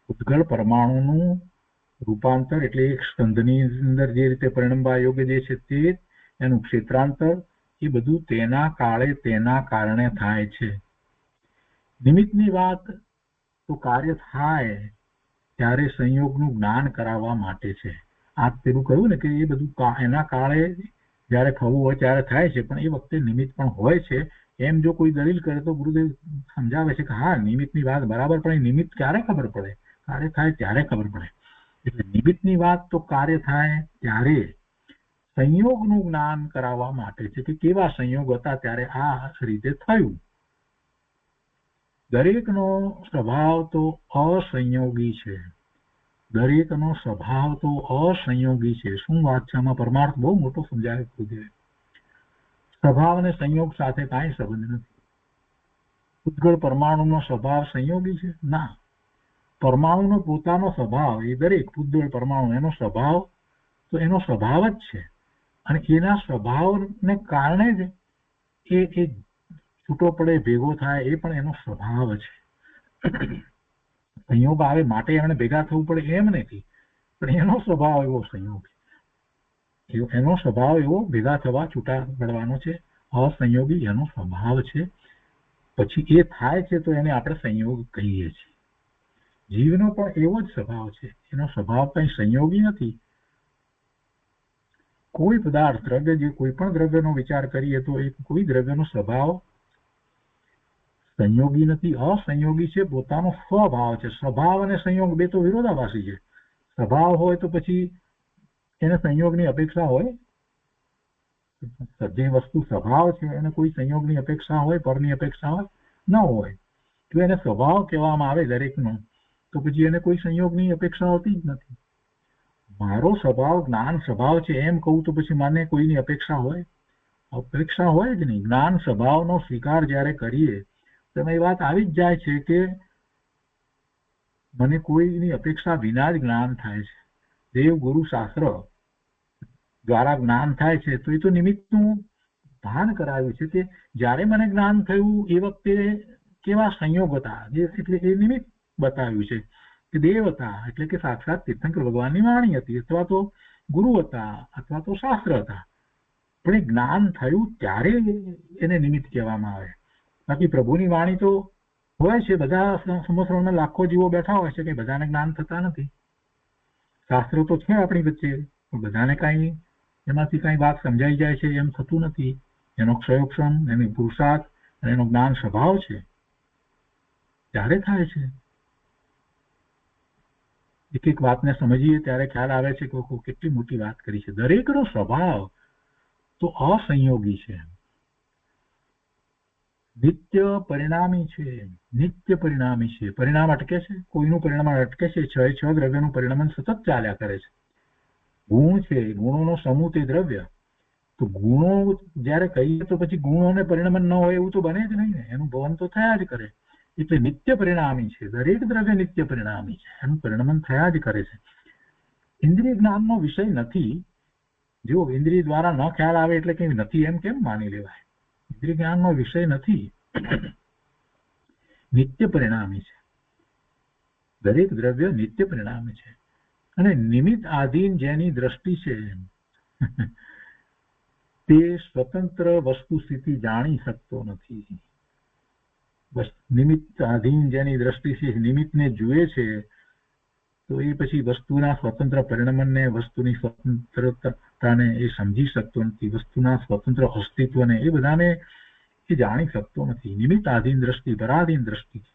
પૂતગળ પરમાણુનું રૂપાંતર એટલે એક સ્કંદની અંદર જે રીતે પરિણમવા યોગ્ય જે છે તે એનું ક્ષેત્રાંતર એ બધું તેના કારણે થાય છે. નિમિત્તની વાત તો કાર્ય થાય ત્યારે સંયોગનું જ્ઞાન કરાવવા માટે છે. આ પેલું કહ્યું ને કે એ બધું એના કાળે જ્યારે થવું હોય ત્યારે થાય છે, પણ એ વખતે નિમિત્ત પણ હોય છે. એમ જો કોઈ દલીલ કરે તો ગુરુદેવ સમજાવે છે કે હા, નિમિત્તની વાત બરાબર, પણ એ નિમિત્ત ક્યારે ખબર પડે? કાર્ય થાય ત્યારે ખબર પડે. એટલે નિમિત્તની વાત તો કાર્ય થાય ત્યારે સંયોગનું જ્ઞાન કરાવવા માટે છે કે કેવા સંયોગ હતા ત્યારે આ રીતે થયું. દરેકનો સ્વભાવ તો અસંયોગી છે. દરેકનો સ્વભાવ તો અસંયોગી છે. શું વાત છે આમાં? પરમાર્થ બહુ મોટો સમજાવે ગુરુદેવે. સ્વભાવ અને સંયોગ સાથે કાંઈ સંબંધ નથી. પૂતગળ પરમાણુનો સ્વભાવ સંયોગી છે? ના. પરમાણુનો પોતાનો સ્વભાવ, એ દરેક પૂતગળ પરમાણુ એનો સ્વભાવ તો એનો સ્વભાવ જ છે અને એના સ્વભાવને કારણે જ એ છૂટો પડે, ભેગો થાય, એ પણ એનો સ્વભાવ છે. સંયોગ આવે માટે એમને ભેગા થવું પડે એમ નથી, પણ એનો સ્વભાવ એવો સંયોગ, એનો સ્વભાવ એવો ભેગા થવા, છૂટા પડવાનો છે. અસંયોગી એનો સ્વભાવ છે. પછી એ થાય છે તો એને આપણે સંયોગ કહીએ છીએ. જીવનો પણ એવો જ સ્વભાવ છે. એનો સ્વભાવ કઈ સંયોગી નથી. કોઈ પદાર્થ, દ્રવ્ય, જે કોઈ પણ દ્રવ્યનો વિચાર કરીએ તો એ કોઈ દ્રવ્યનો સ્વભાવ સંયોગી નથી, અસંયોગી છે. પોતાનો સ્વભાવ છે. સ્વભાવ અને સંયોગ બે તો વિરોધાભાસી છે. સ્વભાવ હોય તો પછી એને સંયોગની અપેક્ષા હોય? જે વસ્તુ સ્વભાવ છે એને કોઈ સંયોગની અપેક્ષા હોય, પરની અપેક્ષા હોય? ન હોય. જો એને સ્વભાવ કહેવામાં આવે દરેકનો, તો પછી એને કોઈ સંયોગની અપેક્ષા હોતી જ નથી. મારો સ્વભાવ જ્ઞાન સ્વભાવ છે એમ કહું તો પછી મને કોઈની અપેક્ષા હોય? અપેક્ષા હોય જ નહીં. જ્ઞાન સ્વભાવનો સ્વીકાર જ્યારે કરીએ તો એ વાત આવી જ જાય છે કે મને કોઈની અપેક્ષા વિના જ જ્ઞાન થાય છે. દેવ ગુરુ શાસ્ત્ર દ્વારા જ્ઞાન થાય છે તો એ તો નિમિત્તનું ભાન કરાવ્યું છે કે જ્યારે મને જ્ઞાન થયું એ વખતે કેવા સંયોગ હતા, એટલે એ નિમિત્ત બતાવ્યું છે કે દેવ હતા એટલે કે સાક્ષાત તીર્થંકર ભગવાનની વાણી હતી, અથવા તો ગુરુ હતા, અથવા તો શાસ્ત્ર હતા. પણ એ જ્ઞાન થયું ત્યારે એને નિમિત્ત કહેવામાં આવે. બાકી પ્રભુની વાણી તો હોય છે, બધા સંવત્સરોના લાખો જીવો બેઠા હોય છે કે બધાને જ્ઞાન થતા નથી. શાસ્ત્રો તો છે આપણી વચ્ચે, પણ બધાને કાંઈ એમાંથી કાંઈ વાત સમજાઈ જાય છે એમ થતું નથી. એનો ક્ષયોક્ષમ, એની પુરુષાર્થ અને એનો જ્ઞાન સ્વભાવ છે ત્યારે થાય છે. એક એક વાતને સમજીએ ત્યારે ખ્યાલ આવે છે કે કેટલી મોટી વાત કરી છે. દરેકનો સ્વભાવ તો અસંયોગી છે, નિત્ય પરિણામી છે. નિત્ય પરિણામી છે. પરિણામ અટકે છે? કોઈનું પરિણામ અટકે છે? છ દ્રવ્યનું પરિણામ સતત ચાલ્યા કરે છે. ગુણ છે, ગુણોનો સમૂહ તે દ્રવ્ય. તો ગુણો જયારે કહીએ તો પછી ગુણોને પરિણામ ન હોય એવું તો બને જ નહીં ને, એનું ભવન તો થયા જ કરે. એટલે નિત્ય પરિણામી છે. દરેક દ્રવ્ય નિત્ય પરિણામી છે, એનું પરિણામ થયા જ કરે છે. ઇન્દ્રિય જ્ઞાનનો વિષય નથી. જો ઇન્દ્રિય દ્વારા ન ખ્યાલ આવે એટલે કઈ નથી એમ કેમ માની લેવાય? ઇન્દ્રિય જ્ઞાનનો વિષય નથી, નિત્ય પરિણામી છે. દરેક દ્રવ્ય નિત્ય પરિણામી છે. અને નિમિત્ત આધીન જેની દ્રષ્ટિ છે તે સ્વતંત્ર વસ્તુ સ્થિતિ જાણી શકતો નથી. બસ નિમિત્ત આધીન જેની દ્રષ્ટિ છે, નિમિત્તને જુએ છે, તો એ પછી વસ્તુના સ્વતંત્ર પરિણમનને, વસ્તુની સ્વતંત્રતાને એ સમજી શકતો નથી. વસ્તુના સ્વતંત્ર અસ્તિત્વને એ બધાને એ જાણી શકતો નથી. નિમિત્ત આધીન દ્રષ્ટિ, પરાધીન દ્રષ્ટિ છે.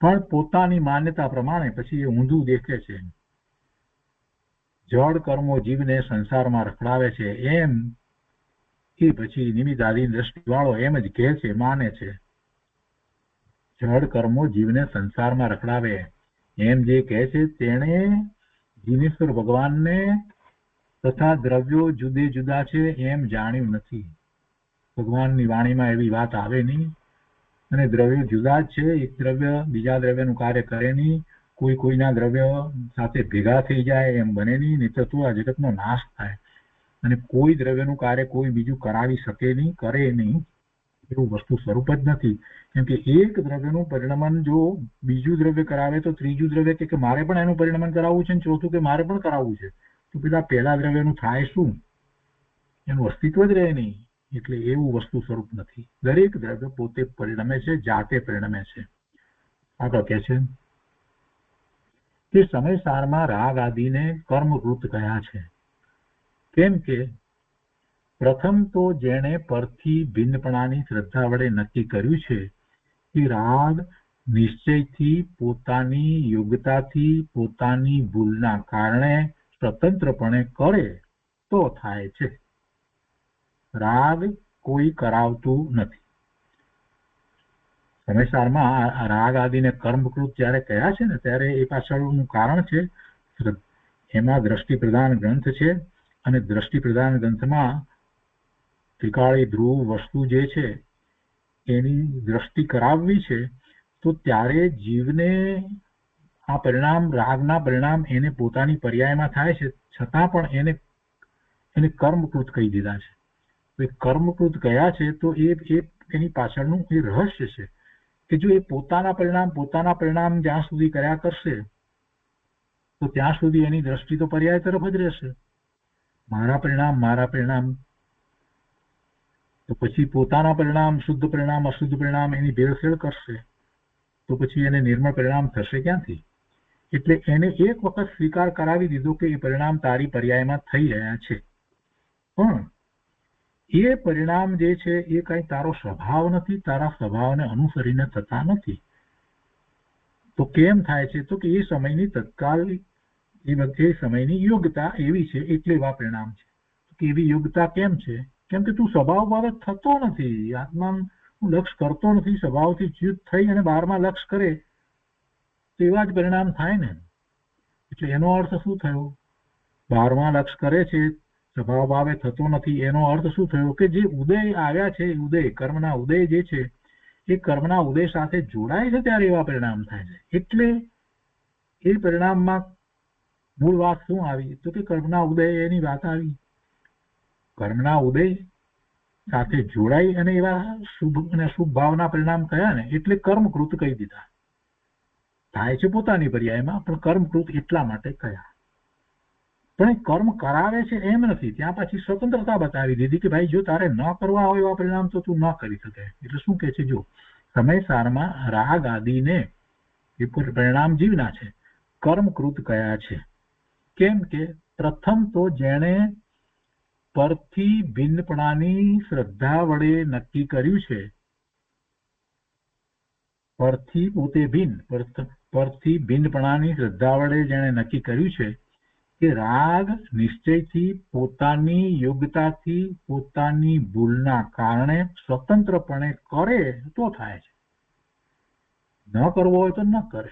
પણ પોતાની માન્યતા પ્રમાણે પછી એ ઊંધું દેખે છે. જળ કર્મો જીવને સંસારમાં રખડાવે છે એમ એ પછી નિમિત્તાધીન દ્રષ્ટિવાળો એમ જ કહે છે, માને છે. જડ કર્મો જીવને સંસારમાં રખડાવે એમ જે કહે છે તેણે જીનેશ્વર ભગવાનને તથા દ્રવ્યો જુદે જુદા છે એમ જાણ્યું નથી. ભગવાનની વાણીમાં એવી વાત આવે નહીં. અને દ્રવ્યો જુદા જ છે. એક દ્રવ્ય બીજા દ્રવ્યનું કાર્ય કરે નહીં. કોઈના દ્રવ્ય સાથે ભેગા થઈ જાય એમ બને નહીં. નહીં તો આ જગતનો નાશ થાય. અને કોઈ દ્રવ્યનું કાર્ય કોઈ બીજું કરાવી શકે નહીં, કરે નહીં. એવું વસ્તુ સ્વરૂપ જ નથી. કેમ કે એક દ્રવ્યનું પરિણમન જો બીજું દ્રવ્ય કરાવે તો ત્રીજું દ્રવ્ય કે મારે પણ એનું પરિણમન કરાવવું છે, ચોથું કે મારે પણ કરાવવું છે, તો પેલા પહેલા દ્રવ્યનું થાય શું? એનું અસ્તિત્વ જ રહે નહીં. એટલે એવું વસ્તુ સ્વરૂપ નથી. દરેક દ્રવ્ય પોતે પરિણમે છે, જાતે પરિણમે છે. આગળ કહે છે કે સમયસારમાં રાગ આદિને કર્મકૃત કયા છે. કેમ કે પ્રથમ તો જેણે પરથી ભિન્નપણાની શ્રદ્ધા વડે નક્કી કર્યું છે કે રાગ નિશ્ચયથી પોતાની યોગ્યતાથી પોતાની ભૂલના કારણે સ્વતંત્રપણે કરે તો થાય છે. રાગ કોઈ કરાવતું નથી. સમયસારમાં રાગ આદિને કર્મકૃત જયારે કયા છે ને ત્યારે એ પાછળનું કારણ છે, એમાં દ્રષ્ટિ પ્રધાન ગ્રંથ છે. અને દ્રષ્ટિ પ્રધાન ગ્રંથમાં ત્રિકાળી ધ્રુવ વસ્તુ જે છે એની દ્રષ્ટિ કરાવવી છે. તો ત્યારે જીવને આ પરિણામ, રાગના પરિણામ એને પોતાની પર્યાયમાં થાય છે, છતાં પણ એને કર્મકૃત કહી દીધા છે. કર્મકૃત કયા છે તો એની પાછળનું એ રહસ્ય છે કે જો એ પોતાના પરિણામ જ્યાં સુધી કર્યા કરશે તો ત્યાં સુધી એની દ્રષ્ટિ તો પર્યાય તરફ જ રહેશે. મારા પરિણામ, તો પછી પોતાના પરિણામ, શુદ્ધ પરિણામ, અશુદ્ધ પરિણામ એની ભેળસેળ કરશે તો પછી એને નિર્મળ પરિણામ થશે ક્યાંથી? એટલે એને એક વખત સ્વીકાર કરાવી દીધો કે એ પરિણામ તારી પર્યાયમાં થઈ રહ્યા છે, પણ એ પરિણામ જે છે એ કઈ તારો સ્વભાવ નથી, તારા સ્વભાવને અનુસરીને થતા નથી. તો કેમ થાય છે? તો કે એ સમયની તત્કાલ એ સમયની યોગ્યતા એવી છે એટલે એવા પરિણામ છે. કે એવી યોગ્યતા કેમ છે? કેમ કે તું સ્વભાવ બાબત થતો નથી, આત્માનું લક્ષ કરતો નથી, સ્વભાવથી ચ્યુત થઈ અને બહારમાં લક્ષ કરે તો એવા જ પરિણામ થાય ને. એટલે એનો અર્થ શું થયો? બહારમાં લક્ષ કરે છે, સ્વભાવ ભાવે થતો નથી, એનો અર્થ શું થયો? કે જે ઉદય આવ્યા છે, ઉદય કર્મના ઉદય જે છે એ કર્મના ઉદય સાથે જોડાય છે ત્યારે એવા પરિણામ થાય છે. એટલે એ પરિણામમાં મૂળ વાત શું આવી? તો કે કર્મના ઉદય એની વાત આવી. કર્મના ઉદય સાથે જોડાઈ અને એવા શુભ અને અશુભ ભાવના પરિણામ કયા ને એટલે કર્મકૃત કહી દીધા. થાય છે પોતાની પર્યાયમાં, પણ કર્મકૃત એટલા માટે કયા. પણ એ કર્મ કરાવે છે એમ નથી. ત્યાં પછી સ્વતંત્રતા બતાવી દીધી કે ભાઈ જો તારે ન કરવા હોય એવા પરિણામ તો તું ન કરી શકે. એટલે શું કે છે? જો સમયસારમાં રાગ આદિને એ પરિણામ જીવના છે, કર્મકૃત કયા છે. કેમ કે પ્રથમ તો જેણે પરથી ભિન્નપણાની શ્રદ્ધા વડે નક્કી કર્યું છે, પરથી પોતે ભિન્ન, પરથી ભિન્નપણાની શ્રદ્ધા વડે જેણે નક્કી કર્યું છે કે રાગ નિશ્ચયથી પોતાની યોગ્યતાથી પોતાની ભૂલના કારણે સ્વતંત્રપણે કરે તો થાય છે. ન કરવો હોય તો ન કરે.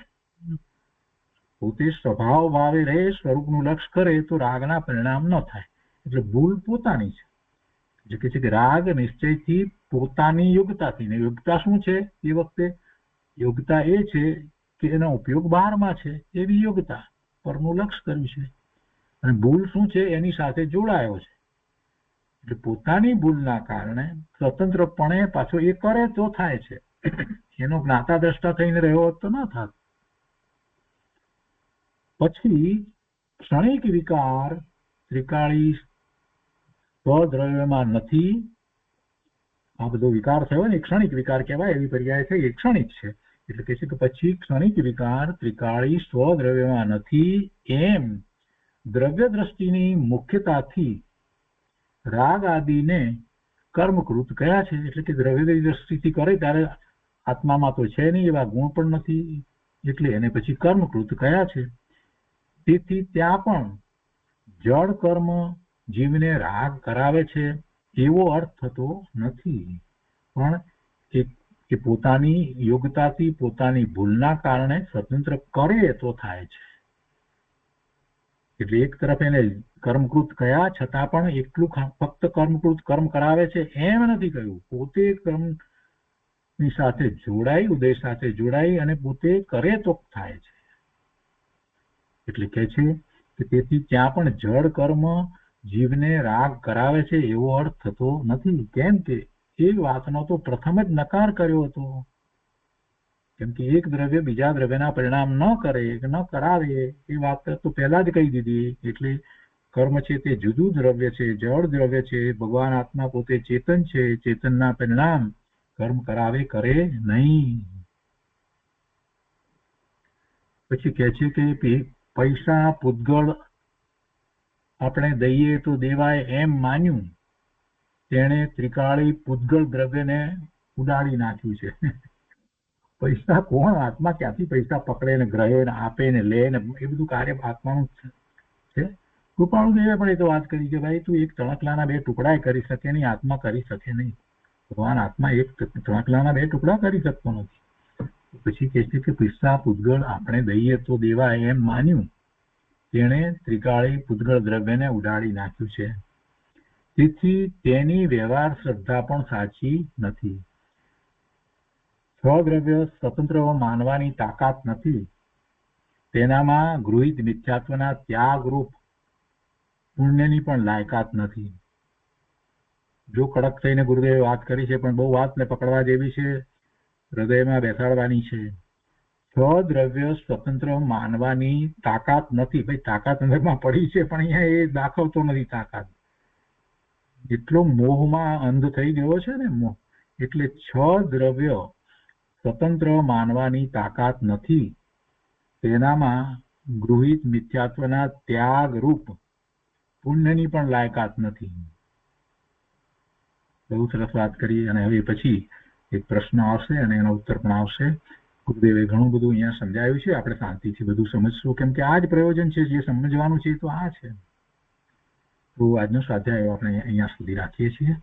પોતે સ્વભાવ ભાવે રહે, સ્વરૂપનું લક્ષ કરે તો રાગના પરિણામ ન થાય. એટલે ભૂલ પોતાની છે. જે કે છે કે રાગ નિશ્ચયથી પોતાની યોગ્યતાથી, ને યોગ્યતા શું છે? એ વખતે યોગ્યતા એ છે કે એનો ઉપયોગ બહારમાં છે એવી યોગ્યતા, પરનું લક્ષ કર્યું છે. અને ભૂલ શું છે? એની સાથે જોડાયો છે. એટલે પોતાની ભૂલના કારણે સ્વતંત્રપણે પાછો એ કરે તો થાય છે. એનો જ્ઞાતા દ્રષ્ટા થઈને રહ્યો તો ન થાત. પછી ક્ષણિક વિકાર ત્રિકાળી સ્વદ્રવ્યમાં નથી. આ બધો વિકાર થયો ને ક્ષણિક વિકાર કહેવાય, એવી પર્યાય થઈ, એ ક્ષણિક છે. એટલે કે છે કે પછી ક્ષણિક વિકાર ત્રિકાળી સ્વદ્રવ્યમાં નથી એમ દ્રવ્ય દ્રષ્ટિની મુખ્યતાથી રાગ આદિને કર્મકૃત કયા છે. એટલે કે દ્રવ્ય દ્રષ્ટિથી કરે ત્યારે આત્મામાં તો છે નહીં, એવા ગુણ પણ નથી, એટલે એને પછી કર્મકૃત કયા છે. તેથી ત્યાં પણ જળ કર્મ જીવને રાગ કરાવે છે એવો અર્થ થતો નથી, પણ એ પોતાની યોગ્યતાથી પોતાની ભૂલના કારણે સ્વતંત્ર કરે તો થાય છે. એટલે એક તરફ એને કર્મકૃત કયા છતાં પણ એકલું ફક્ત કર્મકૃત કર્મ કરાવે છે એમ નથી કહ્યું, પોતે કર્મની સાથે જોડાઈ, ઉદય સાથે જોડાઈ અને પોતે કરે તો થાય છે. એટલે કે છે કે તેથી ત્યાં પણ જળ કર્મ જીવને રાગ કરાવે છે એવો અર્થ થતો નથી. કેમ કે એ વાતનો તો પ્રથમ જ નકાર કર્યો હતો. કેમ કે એક દ્રવ્ય બીજા દ્રવ્યના પરિણામ ન કરે, ન કરાવે એ વાત તો પહેલા જ કહી દીધી. એટલે કર્મ છે તે જુદું દ્રવ્ય છે, જળ દ્રવ્ય છે. ભગવાન આત્મા પોતે ચેતન છે, ચેતનના પરિણામ કર્મ કરાવે કરે નહીં. પછી કહે છે કે પૈસા પૂતગળ આપણે દઈએ તો દેવાય એમ માન્યું, તેણે ત્રિકાળી પૂતગળ દ્રવ્યને ઉડાડી નાખ્યું છે. પૈસા કોણ, આત્મા ક્યાંથી પૈસા પકડે ને ગ્રહે ને આપે ને લે ને એ બધું કાર્ય આત્માનું છે. કૃપાળુદેવે પણ એ તો વાત કરી કે ભાઈ તું એક તણકલાના 2 ટુકડા કરી શકે નહીં, આત્મા કરી શકે નહીં. ભગવાન આત્મા એક તણકલાના 2 ટુકડા કરી શકતો નથી. પછી કહે છે કે પૈસા પૂતગળ આપણે દઈએ તો દેવાય એમ માન્યું, તેણે ત્રિકાળી પૂતગળ દ્રવ્યને ઉડાડી નાખ્યું છે. તેથી તેની વ્યવહાર શ્રદ્ધા પણ સાચી નથી. સ્વદ્રવ્ય સ્વતંત્ર માનવાની તાકાત નથી, તેનામાં ગૃહિત મિથ્યાત્વના ત્યાગરૂપ પુણ્યની પણ લાયકાત નથી. જો કડક થઈને ગુરુદેવે વાત કરી છે, પણ બહુ વાતને પકડવા જેવી છે, હૃદયમાં બેસાડવાની છે. સ્વદ્રવ્ય સ્વતંત્ર માનવાની તાકાત નથી. ભાઈ તાકાત અંદરમાં પડી છે, પણ અહીંયા એ દાખવતો નથી તાકાત. એટલો મોહમાં અંધ થઈ ગયો છે ને મોહ, એટલે દ્રવ્ય સ્વતંત્ર માનવાની તાકાત નથી, તેનામાં ગૃહિત મિથ્યાત્વના ત્યાગ રૂપ પુણ્યની પણ લાયકાત નથી. બહુ સરસ વાત કરી. અને હવે પછી એક પ્રશ્ન આવશે અને એનો ઉત્તર પણ આવશે. ગુરુદેવે ઘણું બધું અહીંયા સમજાવ્યું છે, આપણે શાંતિથી બધું સમજશું, કેમ કે આ જ પ્રયોજન છે, જે સમજવાનું છે તો આ છે. તો આજનો સ્વાધ્યાય આપણે અહીંયા સુધી રાખીએ છીએ.